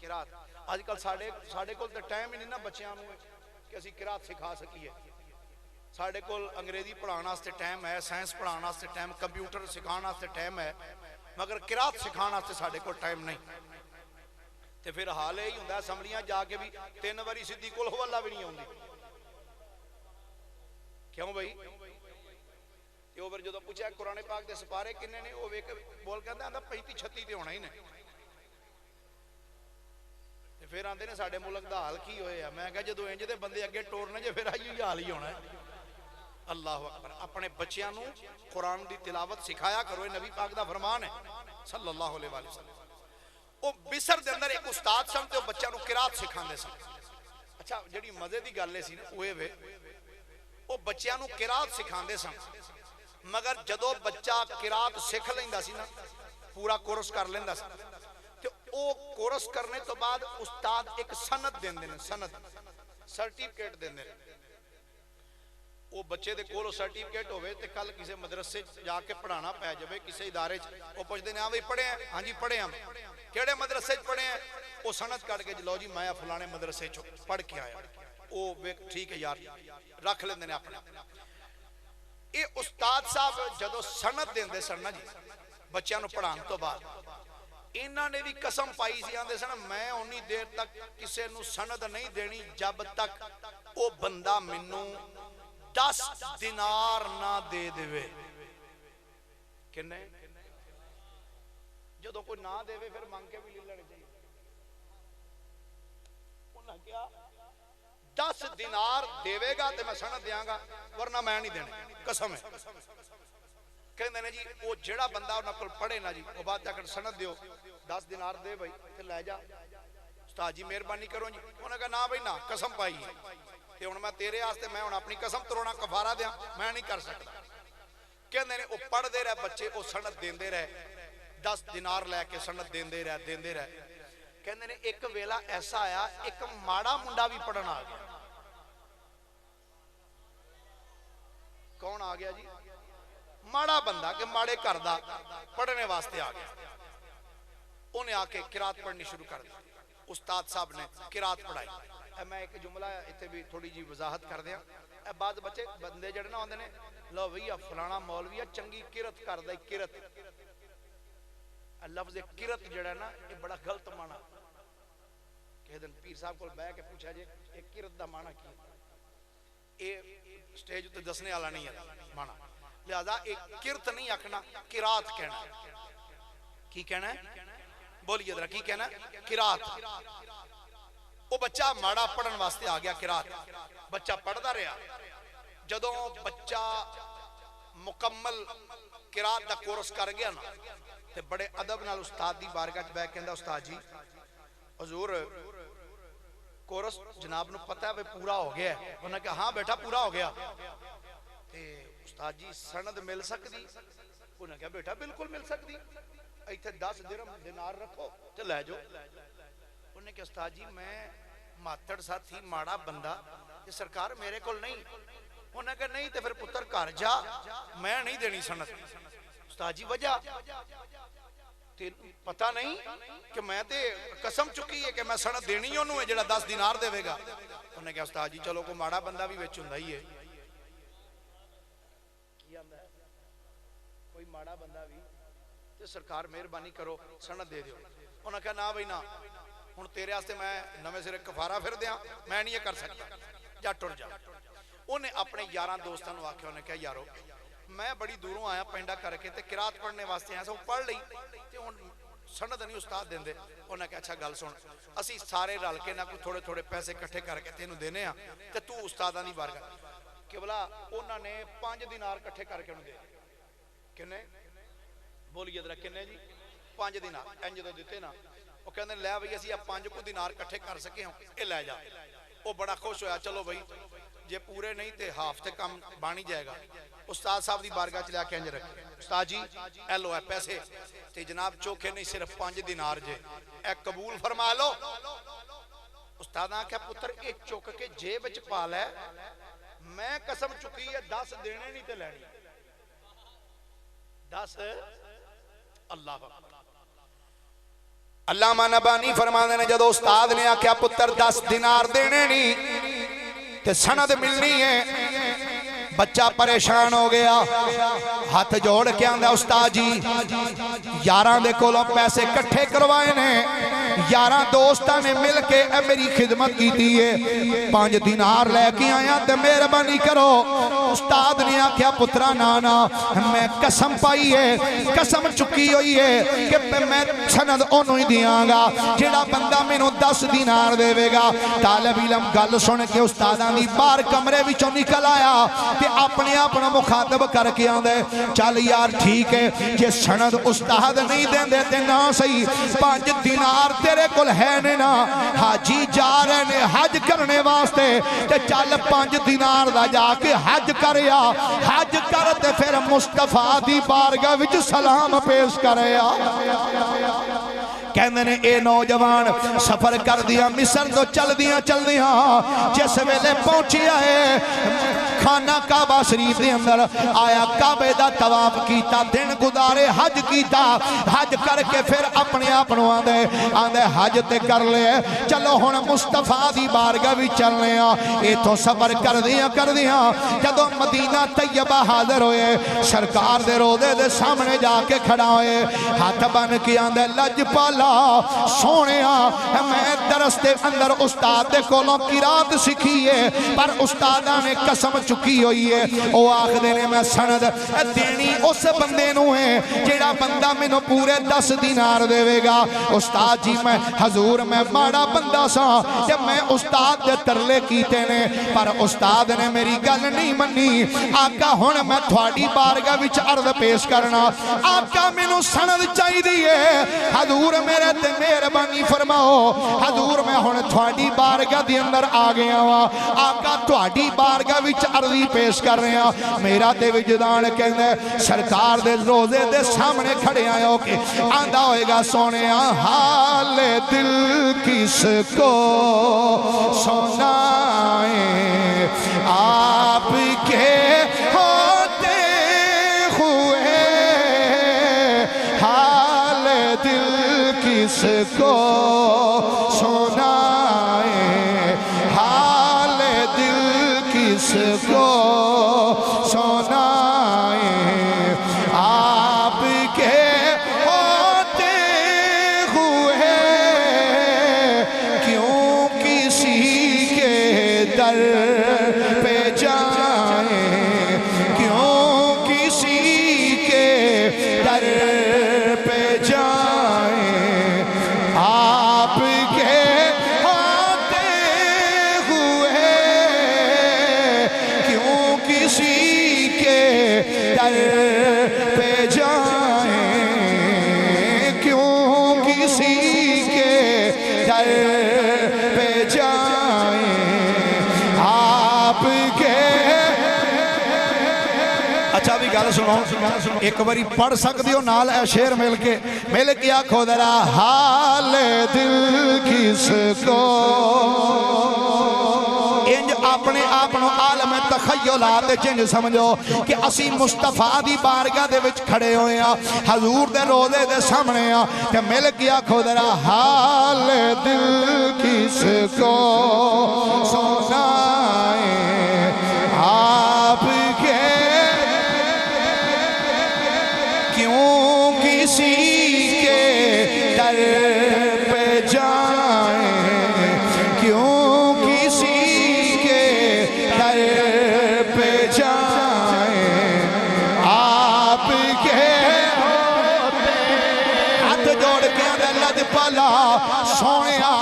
قرات اج کل ساڈے کول تے ٹائم ہی نہیں نا بچیاں نوں کہ اسی قرات سکھا سکیے ساڈے کول انگریزی پڑھاਉਣ واسطے ٹائم ہے سائنس پڑھاਉਣ واسطے ٹائم کمپیوٹر سکھاਉਣ واسطے ٹائم ہے مگر قرات سکھاਉਣ واسطے ساڈے کول ٹائم نہیں تے پھر حال یہی ہوندا اسمبلیاں جا کے بھی 3 واری سدھی کل ہو اللہ بھی نہیں آوندی کیوں بھائی تے اوور جدوں پوچھا قرآن پاک دے سپارے کنے نے او ویکھ بول کے آندا 35 36 تے ہونا ہی نے تے پھر آندے نے ساڈے ملک دا حال کی ہوئے ہے میں کہا جدوں انج دے بندے اگے ٹورنے جے پھر آئی حال ہی ہونا ہے اللہ اکبر اپنے بچیاں نوں قرآن دی تلاوت سکھایا کرو یہ نبی پاک دا فرمان ہے صلی اللہ علیہ وآلہ وسلم وہ مصر دے اندر ایک استاد سن تے وہ بچیاں نوں قرات سکھاندے سن اچھا جڑی مزے دی گل سی نا اوے وے وہ بچیاں نوں قرات سکھاندے سن مگر جدو بچہ قرات سکھ لیندا سی نا پورا کورس کر لیندا سی تے او کورس کرنے تو بعد استاد ایک سند دیندے نے سند سرٹیفکیٹ دیندے نے وہ بچے دے کولو سرٹیفکیٹ ہوئے تے کل کسی مدرسے جا کے پڑھانا پے جائے کسی ادارے وہ پوچھتے ہیں ہاں بھائی پڑھے ہیں ہاں جی پڑھے ہم کیڑے مدرسے پڑھے ہیں وہ سند کٹ کے لو جی میں فلانے مدرسے پڑھ کے آیا وہ ٹھیک ہے یار رکھ لیندے نے اپنا یہ استاد صاحب جدو سند دیندے سن نا جی بچیاں نوں پڑھان تو بعد انہاں نے بھی قسم پائی سی آندے سن میں اونی دیر تک کسے نوں سند نہیں دینی جب تک وہ بندہ مینوں 10 دینار نہ دے دے کنے جدو کوئی نہ دے پھر مانگ کے بھی لے لینے چاہیے انہاں کیا 10 دینار دے گا تے میں سند دیاں گا ورنہ میں نہیں دینے قسم ہے کہندے نے جی وہ جڑا بندہ انہاں کول پڑھے نا جی وہ بعد جا کر سند دیو 10 دینار دے بھائی تے لے جا استاد جی مہربانی کرو جی انہاں نے کہا نہ بھائی نہ قسم پائی تے ہن میں تیرے واسطے میں ہن اپنی قسم توڑنا کفارہ دیاں میں نہیں کر سکتا کہندے نے وہ پڑھ دے رہے بچے وہ سند دیندے رہے 10 دینار لے کے سند دیندے رہے کہندے نے ایک ویلا ایسا آیا ایک ماڑا منڈا بھی پڑھنا آ گیا کون آ گیا جی ماڑا بندہ کہ ماڑے گھر دا پڑھنے واسطے آ گیا انہیں آ کے قرات پڑھنی شروع کر دی استاد صاحب نے قرات پڑھائی میں ایک جملہ اتنے بھی تھوڑی جی وضاحت کر دیا بعد بچے بندے جڑے نہ ہوندے نے لو بھئی فلانا مولوی چنگی قرت کردا قرت لفظ قرت جڑا نا یہ بڑا غلط معنی کہ دن پیر صاحب کو بیٹھ کے پوچھا جی یہ قرت دا معنی کی یہ سٹیج تے دسنے والا نہیں ہے معنی لہذا ایک قرت نہیں آکھنا قرات کہنا کی کہنا ہے بولیے ذرا کی کہنا ہے قرات وہ بچہ ماڑا پڑھن واسطے آ گیا قرات بچہ پڑھدا رہا جدوں بچہ مکمل قرات دا کورس کر گیا نا تے بڑے ادب نال استاد دی بارگاہ وچ بیٹھ کے کہندا استاد جی حضور کورس جناب نو پتہ ہے پورا ہو گیا ہے انہاں نے کہا ہاں بیٹا پورا ہو گیا تے استاد جی سند مل سکدی انہاں نے کہا بیٹا بالکل مل سکدی ایتھے 10 درہم دینار رکھو تے لے جاؤ انہوں نے کہا استاد جی میں ماتڑ ساتھی ماڑا بندہ یہ سرکار میرے کول نہیں انہوں نے کہا نہیں تے پھر پتر گھر جا میں نہیں دینی سند استاد جی وجہ پتہ نہیں کہ میں تے قسم چکی ہے کہ میں سند دینی انہوں ہے جڑا 10 دینار دے گا انہوں نے کہا استاد جی چلو کو ماڑا بندہ بھی وچ ہوندا ہی ہے کوئی ماڑا بندہ بھی تے سرکار مہربانی کرو سند دے دیو انہوں نے کہا نہ بھائی نہ ہن تیرے واسطے میں نویں سرے کفارہ پھر دیاں میں نہیں یہ کر سکتا جا ٹر جا انہیں اپنے 11 دوستاں نوں آکھیا انہیں کہا یارو میں بڑی دوروں آیا پینڈا کر کے تے قرات پڑھنے واسطے آیا سا وہ پڑھ لئی تے ہن سند نہیں استاد دیندے انہاں کہا اچھا گل سن اسی سارے رل کے نہ کوئی تھوڑے تھوڑے پیسے اکٹھے کر کے تینوں دینے ہاں تے تو استاداں دی بارگاہ کہ بلا انہاں نے 5 دینار اکٹھے کر کے انہوں دے کنے بولیے ذرا کنے جی 5 دینار انج دے دتے نا وہ کہندے لے بھئی اسی 5 کو دینار اکٹھے کر سکے ہوں اے لے جا وہ بڑا خوش ہویا چلو بھئی جے پورے نہیں تے ہاف تے کم بانی جائے گا استاد صاحب دی بارگاہ چ لے کے انج رکھے استاد جی اے لو اے پیسے تے جناب چوکھے نہیں صرف 5 دینار جے اے قبول فرما لو استاد نے کہا پتر اے چوک کے جیب وچ پا لے میں قسم چکی ہے 10 دینے نہیں تے لینی 10 اللہ اکبر علامہ نبانی فرمانے نے جدو استاد نے آکھیا پتر 10 دینار دینے نہیں تے سند ملنی ہے، بچہ پریشان ہو گیا، ہاتھ جوڑ کے آندہ استاد جی 11 دے کولوں پیسے کٹھے کروائے نے، 11 دوستاں نے مل کے اے میری خدمت کی ہے، 5 دینار لے کے آیا تے مہربانی کرو۔ استاد نے آکھیا پترا نانا میں قسم پائی ہے، قسم چکی ہوئی ہے کہ میں سند انہوں ہی دیاں گا جڑا بندہ میں نو 10 دینار دے وے گا۔ طالب علم گل سن کے استاداں دی باہر کمرے وچوں نکل آیا تے اپنے اپنا مخاطب کر کے آندے چل یار ٹھیک ہے جے سند استاد نہیں دین دے تے نہ صحیح 5 دینار تیرے کل ہے نا، حاجی جا رہے نے حج کرنے واسطے تے چل 5 دینار دا جا کے حج کریا، حج کر تے پھر مصطفیٰ دی بارگاہ وچ سلام پیش کریا۔ کہندے نے اے نوجوان سفر کر دیا مصر تو چل دیا جس ویلے پہنچیا ہے خانہ کعبہ شریف دے اندر آیا، کعبے دا طواف کیتا، دن گزارے حج کیتا، حج کر کے پھر اپنے اپنوں آندے حج تے کر لے چلو ہن مصطفیٰ دی بارگاہ بھی چلنے ایتھوں سفر کر دیا جدو مدینہ طیبہ حاضر ہوئے سرکار دے روضے دے سامنے جا کے کھڑا ہوئے، ہاتھ بن کے آندے لج پالا سونیا میں درس دے اندر استاد دے کولوں قرات سکھی ہے پر استادہ نے قسم چکی ہوئی ہے، او آخدے نے میں سند دینی اس بندے نو ہے جیڑا بندہ میں نو پورے 10 دینار دے وے گا۔ استاد جی میں حضور میں ماڑا بندہ سا جب میں استاد دے ترلے کیتے نے پر استاد نے میری گل نہیں منی، آقا ہن میں تھوڑی بارگاہ وچ عرض پیش کرنا، آقا میں نو سند چاہی دیئے، حضور میرے تے مہربانی فرماؤ، حضور میں ہن تھوڑی بارگاہ دی اندر آ گیا ہوا، آقا تھوڑی بارگاہ وچ عرضی پیش کر رہے ہیں، میرا تے وجدان کہندے سرکار دے روزے دے سامنے کھڑے آئے ہو کے آندہ ہوئے گا سونے حال دل کس کو سنائیں آپ کے ہوتے ہوئے، حال دل کس کو سنائیں، حال دل کس کو سنائیں، آپ کے ہوتے ہوئے کیوں کسی کے در پہ جائیں، کیوں کسی کے در پہ جائیں، آپ کے ہوتے ہوئے کیوں کسی کے در پہ جائیں، کیوں کسی کے در پہ جائیں، آپ کے اچھا بھی گل سنو ایک باری پڑھ سکتی ہو نال اے شعر مل کے آکھو ذرا حال دل کس کو، انج اپنے آپنوں عالم تخیلات چنج سمجھو کہ اسی مصطفیٰ دی بارگاہ دے وچ کھڑے ہوئے ہیں، حضور دے روضے دے سامنے ہیں کہ مل کے آکھو ذرا حال دل کس کو سنائیں، آپ کے کیوں کسی کے در پہ جائیں، کیوں کسی کے در پہ جائیں، آپ کے ہاتھ جوڑ کے لج پالا سونیا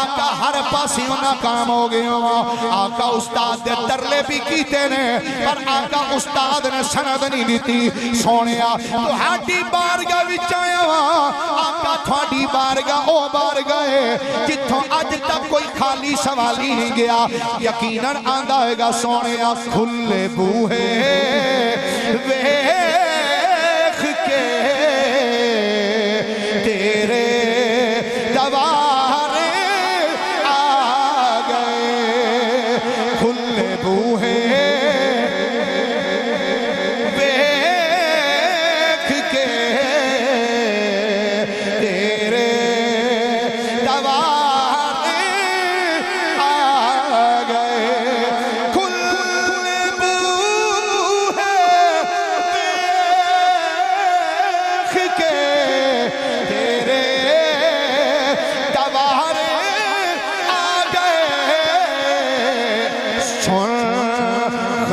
آقا ہر پاسی ناکام ہو گئے ہوا، آقا استاد دے ترلے بھی کیتے نے پر آقا استاد نے سند نہیں دیتی، سونیا تو ہاٹی بارگاہ وچ آیا ہوا، آقا تھوڑی بارگاہ او بارگاہ ہے جتھوں اج تک کوئی خالی سوالی نہیں گیا، یقیناً آندہ ہوئے گا سونیا کھلے بوہے ویکھ کے تیرے دوارے آ گئے، کھلے بوہے ویکھ کے تیرے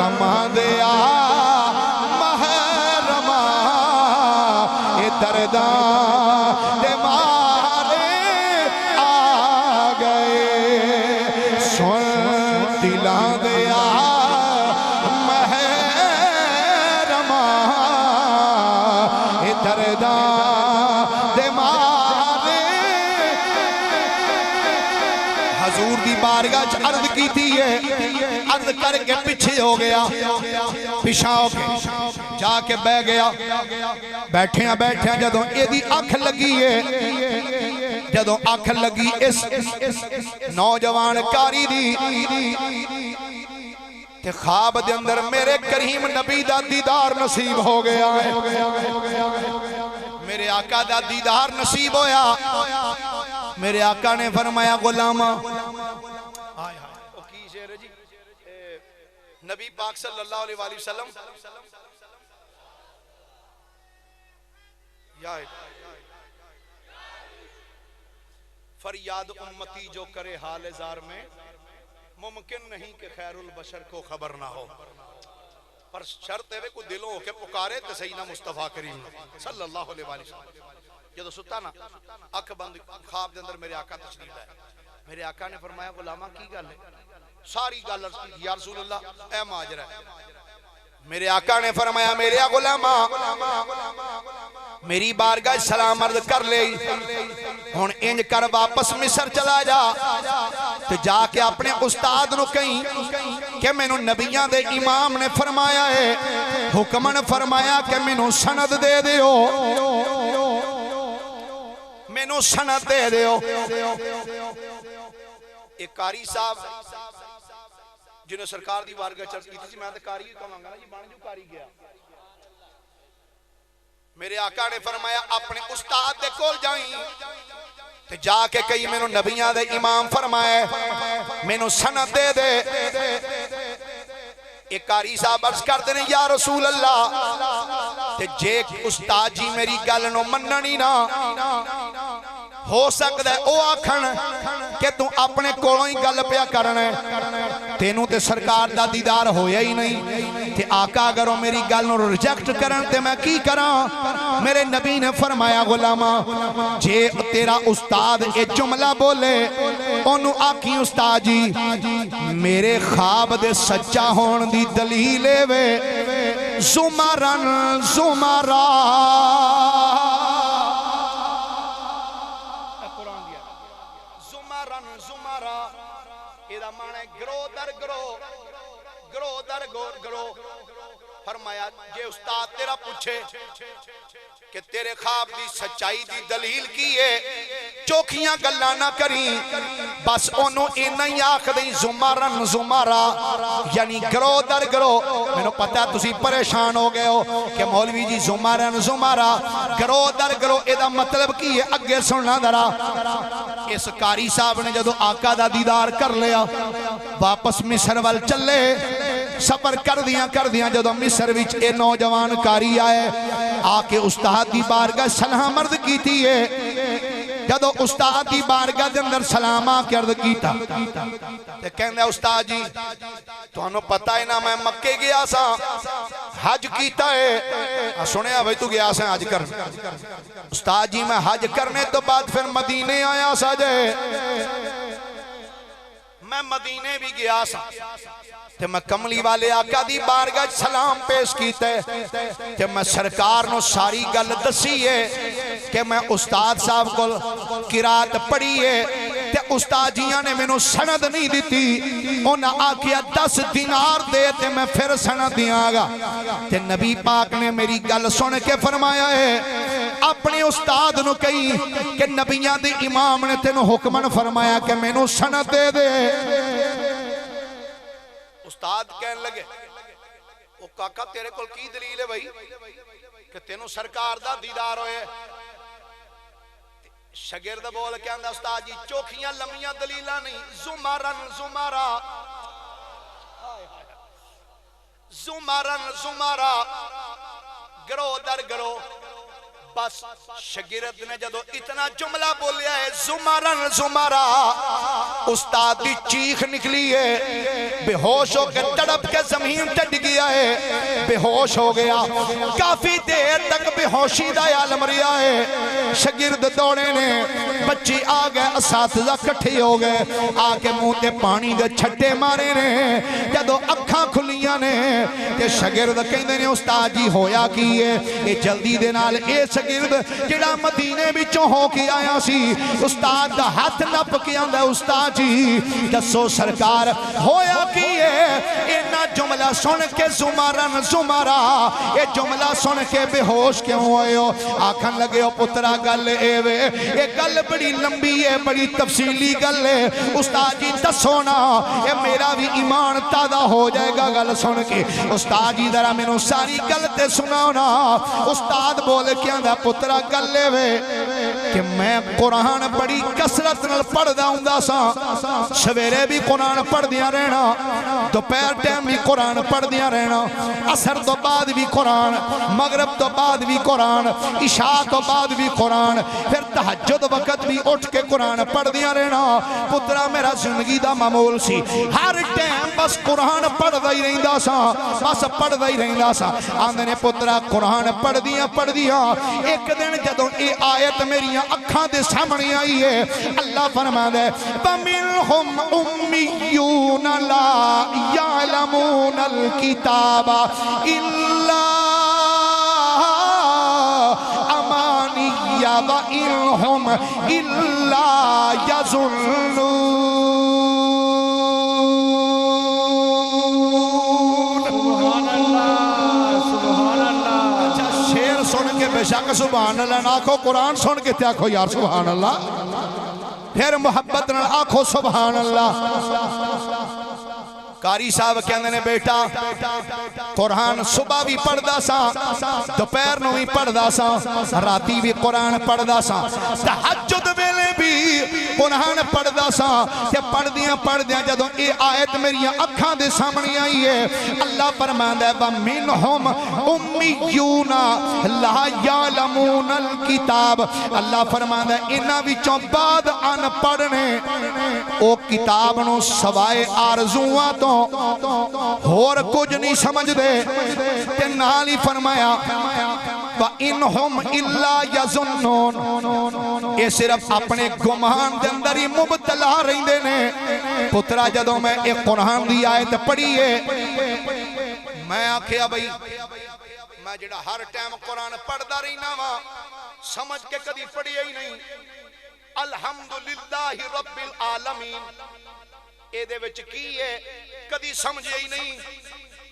محرمہ دیا محرمہ اے درداں دے مارے آ گئے سن دلاں دیا محرمہ اے درداں دے مارے حضور دی بارگاہ چ عرض کیتی ہے عرض کر کے پیچھے ہو گیا پیچھا ہو کے جا کے بہ گیا بیٹھے جدوں اے دی اکھ لگی ہے جدوں اکھ لگی اس نوجوان کاری دی تے خواب دے اندر میرے کریم نبی دا دیدار نصیب ہو گیا ہے میرے آقا دا دیدار نصیب ہویا میرے آقا نے فرمایا غلامہ نبی پاک صلی اللہ علیہ وآلہ وسلم فریاد امتی جو کرے حال زار میں ممکن نہیں کہ خیر البشر کو خبر نہ ہو پر شرط ہے کوئی دلوں ہو کے پکارے تو سیدنا مصطفیٰ کریم صلی اللہ علیہ وآلہ وسلم جدو ستا نا اکھ بند خواب دے اندر میرے آقا تشریف ہے میرے آقا نے فرمایا غلامہ کی گل ہے ساری گل یا رسول اللہ اے ماجر ہے میرے آقا نے فرمایا میرے غلامہ میری بارگاہ سلام عرض کر لے ہن انج کر واپس مصر چلا جا تو جا کے اپنے استاد نو کہیں کہ میں نو نبیان دے امام نے فرمایا ہے حکمن فرمایا کہ میں نو سند دے دیو میں نو سند دے دیو ایک قاری صاحب جنہوں سرکار دی بارگاہ چرچ کی تھی میں تو قاری ہی کہوں گا یہ بان جو قاری گیا میرے آقا نے فرمایا اپنے استاد دے کول جائیں تو جا کے کئی میں نو نبیان دے امام فرمائے میں نو سند دے دے ایک قاری صاحب عرض کر دینے یا رسول اللہ تے جے استاد جی میری گل نو مننی نا ہو سکتا ہے او آکھن کہ تو اپنے کولوں ہی گل پیا کرنے تینوں تے سرکار دا دیدار ہویا ہی نہیں تے آقا اگر وہ میری گل نو ریجیکٹ کرن تے میں کی کراں میرے نبی نے فرمایا غلامہ جے تیرا استاد اے جملہ بولے انہوں آکھی استاد جی میرے خواب دے سچا ہون دی دلیل وے زمرن زمرہ فرمایا یہ استاد تیرا پوچھے کہ تیرے خواب دی سچائی دی دلیل کی ہے چوکھیاں گلاں نہ کریں بس انہوں اینا ہی آکھ دیں زمرن زمرہ یعنی گروہ در گروہ میں نے پتہ تسی پریشان ہو گئے ہو کہ مولوی جی زمرن زمرہ گروہ در گروہ ایدہ مطلب کی ہے اگے سننا درہ اس قاری صاحب نے جدو آقا دا دیدار کر لیا واپس مصر وال چلے سفر کر دیاں جدو مصر وچ اے نوجوان کاری آئے آکے استاد دی بارگاہ سلام عرض کیتی ہے جدو استاد دی بارگاہ دے اندر سلام آکے عرض کیتا تے کہندے استاد جی تو انہوں پتہ ہے نا میں مکے گیا سا حج کیتا ہے سنے بھئی تو گیا سا حج کر استاد جی میں حج کرنے تو بعد پھر مدینے آیا سا جائے میں مدینے بھی گیا سا تے میں کملی والے آقا دی بارگاہ سلام پیش کیتے تے میں سرکار نو ساری گل دسی ہے کہ میں استاد صاحب کو قرات پڑھی ہے تے استاد جیاں نے میں نو سند نہیں دیتی انہاں آکیا 10 دینار دے تے میں پھر سند دیاں گا تے نبی پاک نے میری گل سن کے فرمایا ہے اپنے استاد نو کہیں کہ نبیان دے امام نے تینو حکمن فرمایا کہ میں نو سند دے دے استاد کہنے لگے وہ کاکا تیرے کل کی دلیل ہے بھائی کہ تینو سرکار دا دیدار ہوئے شگرد بول کے اندھا استاد جی چوکھیاں لمیاں دلیلہ نہیں زمرن زمرہ زمرن زمرہ گرو در گرو بس شگرد نے جدو اتنا جملہ بولیا ہے زمرن زمرہ استاد دی چیخ نکلی ہے بے ہوش ہو کے تڑپ کے زمین تے ڈگے گیا ہے بے ہوش ہو گیا کافی دیر تک بے ہوشی دا عالم رہا ہے شاگرد دوڑے نے بچی آ گئے اساتذہ کٹھے ہو گئے آ کے منہ تے پانی دے چھٹے مارے نے جدو اکھاں کھلیاں نے تے شاگرد کہندے نے استاد جی ہویا کی ہے اے جلدی دے نال اے شاگرد جڑا مدینے وچوں ہو کے آیا سی استاد دا ہاتھ نپ کے آندا استاد جی دسو سرکار ہویا کی ہے اینا جملہ سن کے زمارن زمارا اے جملہ سن کے بے ہوش کیوں ہوئے ہو آکھن لگے ہو پترا گل اے وے اے گل بڑی لمبی ہے بڑی تفصیلی گل ہے استاد جی دسونا اے میرا بھی ایمان تازہ ہو جائے گا گل سن کے استاد جی ذرا مینوں ساری گل تے سناونا استاد بول کے آندا پترا گل لے وے کہ میں قرآن بڑی کثرت نال پڑھدا ہوندا سا سویرے بھی قرآن پڑھ دیا رہنا دوپہر ٹائم بھی قرآن پڑھ دیا رہنا عصر تو بعد بھی قرآن مغرب تو بعد بھی قرآن عشاء تو بعد بھی قرآن پھر تہجد وقت بھی اٹھ کے قرآن پڑھ دیا رہنا پترا میرا زندگی دا معمول سی ہر ٹائم بس قرآن پڑھ دائی رہندا سا بس پڑھ دائی رہندا سا آندے نے پترا قرآن پڑھ دیا ایک دن جدوں اے آیت میری اکھاں دے سامنے آئی ہے اللہ فرماتا ہے وَمِنْهُمْ أُمِّيُّونَ لَا يَعْلَمُونَ الْكِتَابَ إِلَّا أَمَانِيَّ وَإِنْهُمْ إِلَّا يَظُنُّونَ بے شک سبحان اللہ نہ آکھو قرآن سن کے تے آکھو یار سبحان اللہ پھر محبت نہ آکھو سبحان اللہ قاری صاحب کہندے نے بیٹا قرآن صبح بھی پڑھدا سا دوپہر نو بھی پڑھدا سا راتی بھی قرآن پڑھدا سا تہجد ویلے بھی قرآن پڑھدا سا تے پڑھدیاں جدوں اے آیت میری اکھاں دے سامنے آئی ہے اللہ فرماندا ہے وَمِنْهُمْ أُمِّيُّونَ لَا يَعْلَمُونَ الْكِتَابَ اللہ فرماندا ہے انہاں وچوں بعد ان پڑھ نے او کتاب نو سوائے آرزواں تو اور کچھ نہیں سمجھ دے تے نال ہی فرمایا وَإِنْهُمْ إِلَّا يَظُنُّونَ اے صرف اپنے گمان دے اندر ہی مبتلا رہندے نے پترا جدوں میں ایک قرآن دی آیت پڑھی ہے میں آکھیا بھئی میں جڑا ہر ٹائم قرآن پڑھدا رہنا وا سمجھ کے کدی پڑھی ہی نہیں الحمدللہ رب العالمین اے دے وچ کی ہے کدی سمجھے ہی نہیں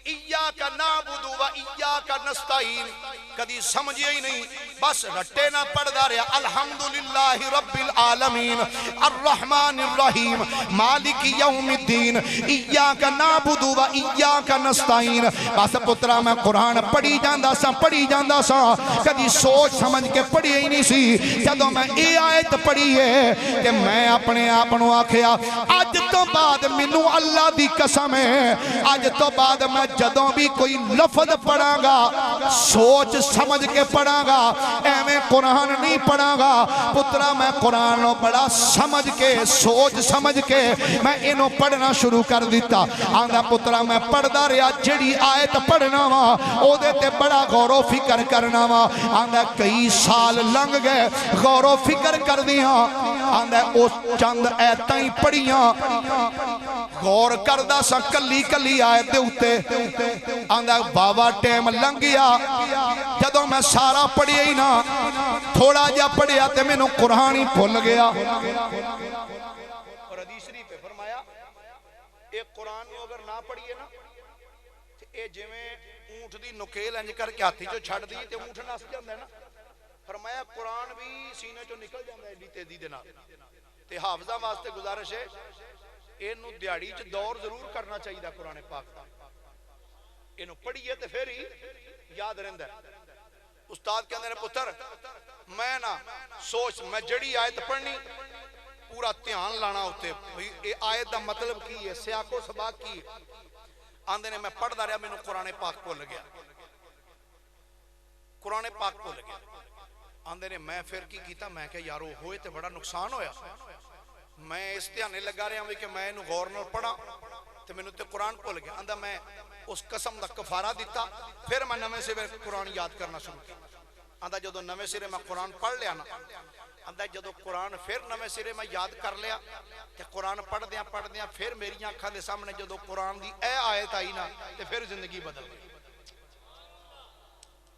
ایاک نعبد و ایاک نستعین کدی سمجھے ہی نہیں بس رٹے نہ پڑھدا رہا الحمدللہ رب العالمین الرحمن الرحیم مالک یوم الدین ایاک نعبد و ایاک نستعین بس پترا میں قرآن پڑھی جاندا سا کدی سوچ سمجھ کے پڑھی ہی نہیں سی جدوں میں اے آیت پڑھی ہے کہ میں اپنے آپنوں آکھیا اج تو بعد مینوں اللہ دی قسم ہے اج تو بعد میں جدوں بھی کوئی لفظ پڑھاں گا سوچ سمجھ کے پڑھاں گا ایویں قرآن نہیں پڑھاں گا پترا میں قرآن نو بڑا سمجھ کے سوچ سمجھ کے میں انہوں پڑھنا شروع کر دیتا آندا پترا میں پڑھدا رہا جڑی آیت پڑھنا وا او دے تے بڑا غور و فکر کرنا وا آندا کئی سال لنگ گئے غور و فکر کر دیاں آندا او چند ایتاں ہی پڑھیاں غور کردا سا کلی آیت دے اوتے آندا بابا ٹائم لنگ گیا جدوں میں سارا پڑھیا ہی نہ تھوڑا جا پڑھیا تے میں نو قرآن ہی بھول گیا اور حدیث شریف پہ فرمایا ایک قرآن نو اگر نہ پڑھیے نا اے جویں اونٹ دی نکیل انج کر کے ہاتھی جو چھڑ دی تے اونٹ نس جاندا ہے نا فرمایا قرآن بھی سینے چوں نکل جاندا ہے ایڈی تیزی دے نال تے حافظاں واسطے گزارش ہے اینو دیہڑی چ دور ضرور کرنا چاہیے قرآن پاک دا اینو پڑھیے تے پھر ہی یاد رہندا ہے استاد کہندے نے پتر میں نا سوچ میں جڑی آیت پڑھنی پورا دھیان لانا ہوتے اے آیت دا مطلب کی ہے سیاق و سباق کی ہے آندے نے میں پڑھدا رہا مینوں قرآن پاک بھول گیا قرآن پاک بھول گیا آندے نے میں پھر کی کیتا میں کہ یارو ہوئے تے بڑا نقصان ہویا میں اس دھیانے لگا رہا ہوں کہ میں انہوں غور نہ پڑھا تے مینوں تے قرآن بھول گیا آندا میں اس قسم دا کفارہ دیتا پھر میں نویں سرے قرآن یاد کرنا شروع کیا آندا جدو نویں سرے میں قرآن پڑھ لیا نا آندا جدو قرآن پھر نویں سرے میں یاد کر لیا تے قرآن پڑھ دیاں پھر میری آنکھاں دے سامنے جدو قرآن دی اے آیت آئی نا تے پھر زندگی بدل گئی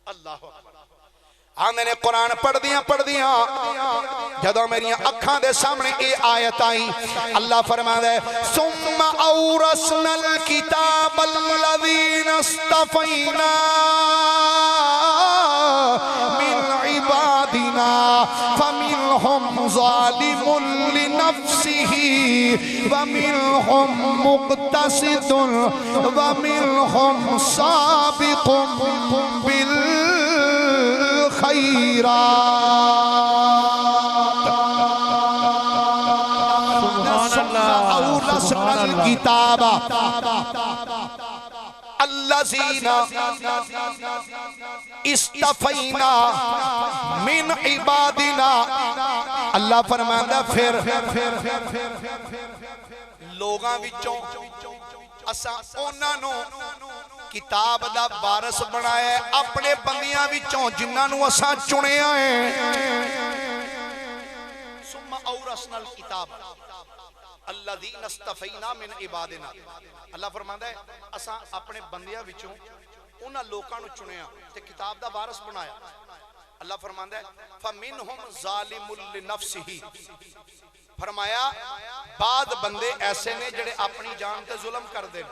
اللہ اکبر آندے نے قرآن پڑھ دیاں جدو میری اکھاں دے سامنے اے آیت آئی اللہ فرما دے ثم اورثنا الکتاب الذین اصطفینا من عبادنا فمنهم ظالم لنفسه ومنهم مقتصد ومنهم سابق الكتاب الذين استفینا من عبادنا اللہ فرماندا پھر لوگاں وچوں اساں انہاں نو کتاب دا وارث بنایا ہے اپنے بندیاں وچوں جنہاں نو اساں چنیا ہے ثم اورثنا الکتاب الذین استفینا من عبادنا اللہ فرماندا ہے اساں اپنے بندیاں وچوں انہاں لوکاں نو چنیا تے کتاب دا وارث بنایا اللہ فرماندا ہے فمنہم ظالم لنفسہ فرمایا بعد بندے ایسے نے جڑے اپنی جان تے ظلم کر دے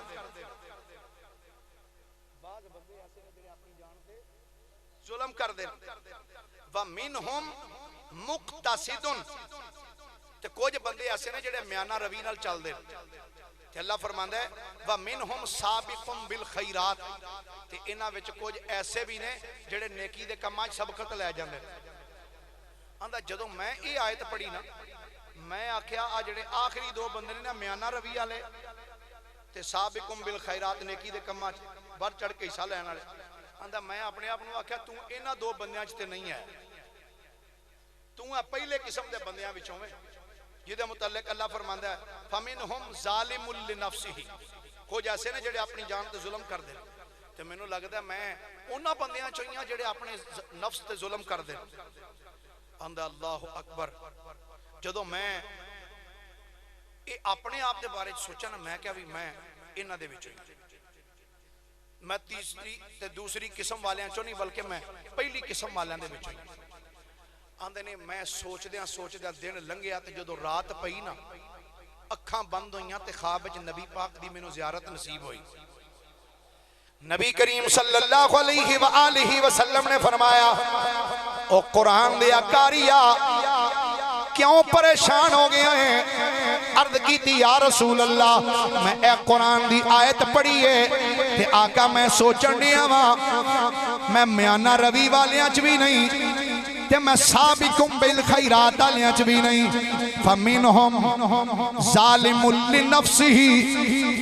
ظلم کر دے وَمِنْهُمْ مُقْتَصِدٌ تے کچھ بندے ایسے نے جڑے میانہ روی نال چل دے تے اللہ فرماندا ہے وَمِنْهُمْ سَابِقٌ بِالْخَيْرَاتِ تے انہاں وچ کچھ ایسے بھی نے جڑے نیکی دے کماں وچ سبقت لے جاندے آندا جدوں میں یہ آیت پڑھی نا میں آکھیا آ جڑے آخری دو بندے نے نا میانہ روی والے تے سابقٌ بالخیرات نیکی دے کماں وچ بڑھ چڑھ کے حصہ لینے والے آندا میں اپنے آپ نو آکھیا تو انہاں دو بندیاں وچ تے نہیں ہے تو پہلے قسم دے بندیاں وچوں ہے جدے متعلق اللہ فرماندا ہے فمنہم ظالم لنفسہ کچھ ایسے نے جڑے اپنی جان تے ظلم کر دے تے مینوں لگدا ہے میں انہاں بندیاں چوں ہی جڑے اپنے نفس تے ظلم کر دے آندا اللہ اکبر جدوں میں اے اپنے آپ دے بارے سوچا نا میں کیا بھی میں انہاں دے وچوں میں تیسری تے دوسری قسم والیاں چوں نہیں بلکہ میں پہلی قسم والیاں دے وچوں آندے نے میں سوچ دیاں دن لنگیا تے جدو رات پئی نا اکھاں بند ہوئیاں تے خواب وچ نبی پاک دی مینوں زیارت نصیب ہوئی نبی کریم صلی اللہ علیہ وآلہ وسلم نے فرمایا او قرآن دیا کاریا کیوں پریشان ہو گیا ہے عرض کی تھی یا رسول اللہ میں اے قرآن دی آیت پڑھی ہے تے آقا میں سوچن دیا میں میانہ روی والیاں چ بھی نہیں تے میں سابقم بالخیرات والیاں چ بھی نہیں فمنہم ظالم لنفسہ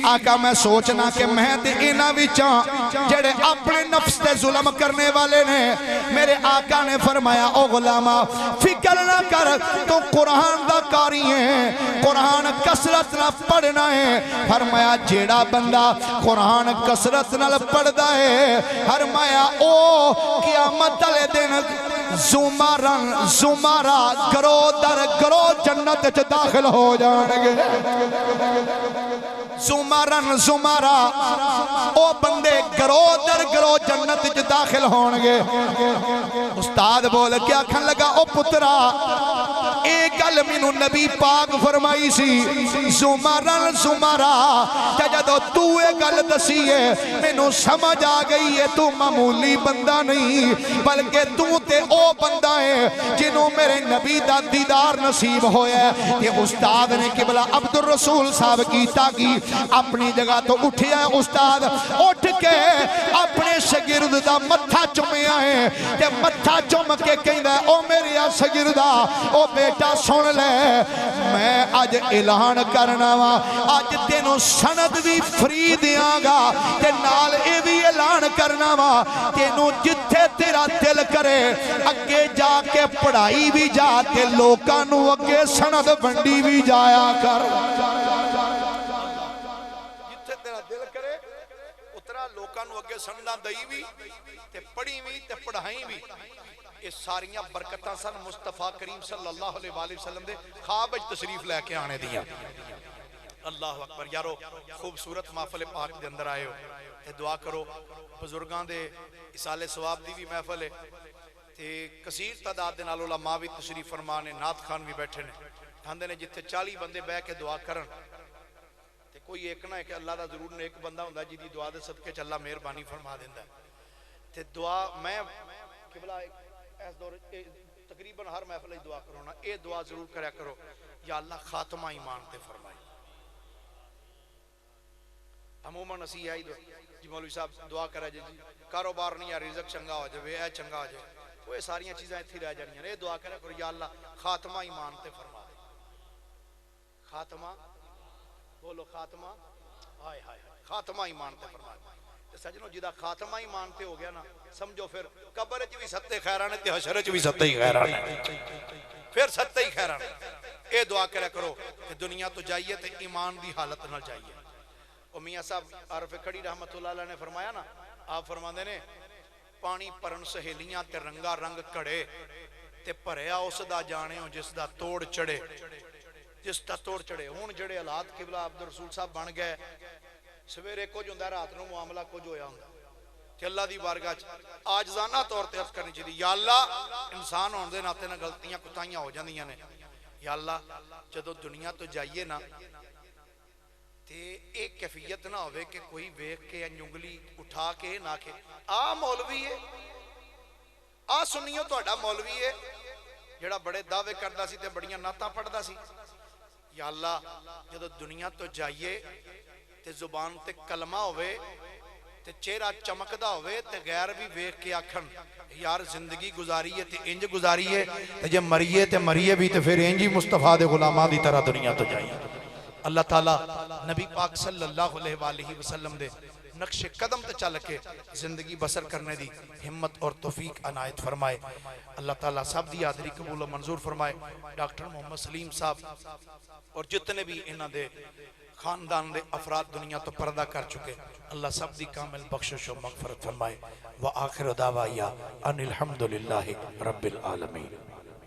آقا میں سوچنا کہ میں تے انہاں وچاں جڑے اپنے نفس تے ظلم کرنے والے نے میرے آقا نے فرمایا او غلامہ فکر نہ کر تو قرآن دا قاری ہے قرآن کثرت نہ پڑھنا ہے فرمایا جیڑا بندہ قرآن کثرت نہ پڑھدا ہے فرمایا او قیامت والے دن زمارہ گرو در گرو جنت چ داخل ہو جان گے زمارہ او بندے گرو در گرو جنت چ داخل ہون گے استاد بول کے آکھن لگا او پترا اے گل مینوں نبی پاک فرمائی سی زمارہ جدوں تو اے گل دسی ہے مینوں سمجھ آ گئی ہے تو معمولی بندہ نہیں بلکہ تو تے او بندہ ہے جنہوں میرے نبی دا دیدار نصیب ہویا ہے یہ استاد نے قبلہ عبد الرسول صاحب کی تاکی اپنی جگہ تو اٹھیا ہے استاد اٹھ کے اپنے شگرد دا متھا چمیا ہے کہ متھا چم کے کہیں دا او میرے شگردہ او بیٹا سن لے میں آج اعلان کرنا وا آج تینوں سند بھی فری دیاں گا تے نال اے بھی اعلان کرنا وا تینوں جتھے تیرا دل کرے اگے جا کے پڑھائی بھی جا تے لوکانو اگے سند بنڈی بھی جایا کر لوکاں نو اگے سننا دئی بھی تے پڑھی بھی تے پڑھائی بھی یہ ساریاں برکتاں سن مصطفیٰ کریم صلی اللہ علیہ وآلہ وسلم دے خواب وچ تشریف لے کے آنے دیاں اللہ اکبر یارو خوبصورت محفل پاک دے اندر آئے ہو تے دعا کرو بزرگاں دے اصال ثواب دی بھی محفل ہے تے کثیر تعداد دے نال علماء بھی تشریف فرمانے نعت خان بھی بیٹھے نے کہندے نے جتھے 40 بندے بہ کے دعا کرن تے کوئی ایک نہ ہے کہ اللہ دا ضرور نے ایک بندہ ہوندا جی دی دعا دے صدقے چ اللہ مہربانی فرما دیندا ہے تے دعا میں قبلہ اس دور تقریباً ہر محفل دعا کرو نا اے دعا ضرور کریا کرو یا اللہ خاتمہ ایمان تے فرمائے عموماً اسی آئی دو جی مولوی صاحب دعا کرا جی کاروبار نہیں یا رزق چنگا ہو جائے اے چنگا ہو جائے وہ ساریاں چیزیں اتھی رہ جانیاں اے دعا کرا کرو یا اللہ خاتمہ ایمان تے فرما دے خاتمہ بولو خاتمہ ہائے ہائے خاتمہ ایمان تے فرما دے سجنوں جدا خاتمہ ایمان تے ہو گیا نا سمجھو پھر قبر چ بھی ستے خیرانے تے حشر چ بھی ستے ہی خیرانے پھر ستے ہی خیرانے اے دعا کرا کرو کہ دنیا تو جائیے تے ایمان دی حالت نہ جائیے اور میاں صاحب عارف کھڑی رحمت اللہ علیہ نے فرمایا نا آپ فرماندے نے پانی پرن سہیلیاں تے رنگا رنگ کڑے تے بھریا اس دا جانے ہو جس دا توڑ چڑھے جس دا توڑ چڑھے ہون جڑے حالات قبلہ عبد الرسول صاحب بن گئے سویرے کچھ ہوندا رات نو معاملہ کچھ ہویا ہوندا کہ اللہ دی بارگاہ عاجزانہ طور تے عرض کرنی چاہیے یا اللہ انسان ہون دے ناتے نہ غلطیاں کوتاہیاں ہو جاندیاں نے یا اللہ جدوں دنیا تو جائیے نا تے ایک کیفیت نہ ہوئے کہ کوئی ویکھ کے انجنگلی اٹھا کے نہ کہ آ مولوی ہے آ سنیو تہاڈا مولوی ہے جڑا بڑے دعوے کردا سی تے بڑیاں نعتاں پڑھدا سی یا اللہ جدوں دنیا تو جائیے تے زبان تے کلمہ ہوئے تے چہرہ چمکدا ہوئے تے غیر بھی ویکھ کے آکھن یار زندگی گزاری ہے تے انج گزاری ہے تے جے مریے بھی تے پھر انج ہی مصطفیٰ دے غلاماں دی طرح دنیا تو جائیے اللہ تعالیٰ نبی پاک صلی اللہ علیہ وآلہ وسلم دے نقش قدم تے چل کے زندگی بسر کرنے دی ہمت اور توفیق عنایت فرمائے اللہ تعالیٰ سب دی حاضری قبول و منظور فرمائے ڈاکٹر محمد سلیم صاحب اور جتنے بھی انہاں دے خاندان دے افراد دنیا تو پردہ کر چکے اللہ سب دی کامل بخشش و مغفرت فرمائے وآخر دعوایا ان الحمدللہ رب العالمین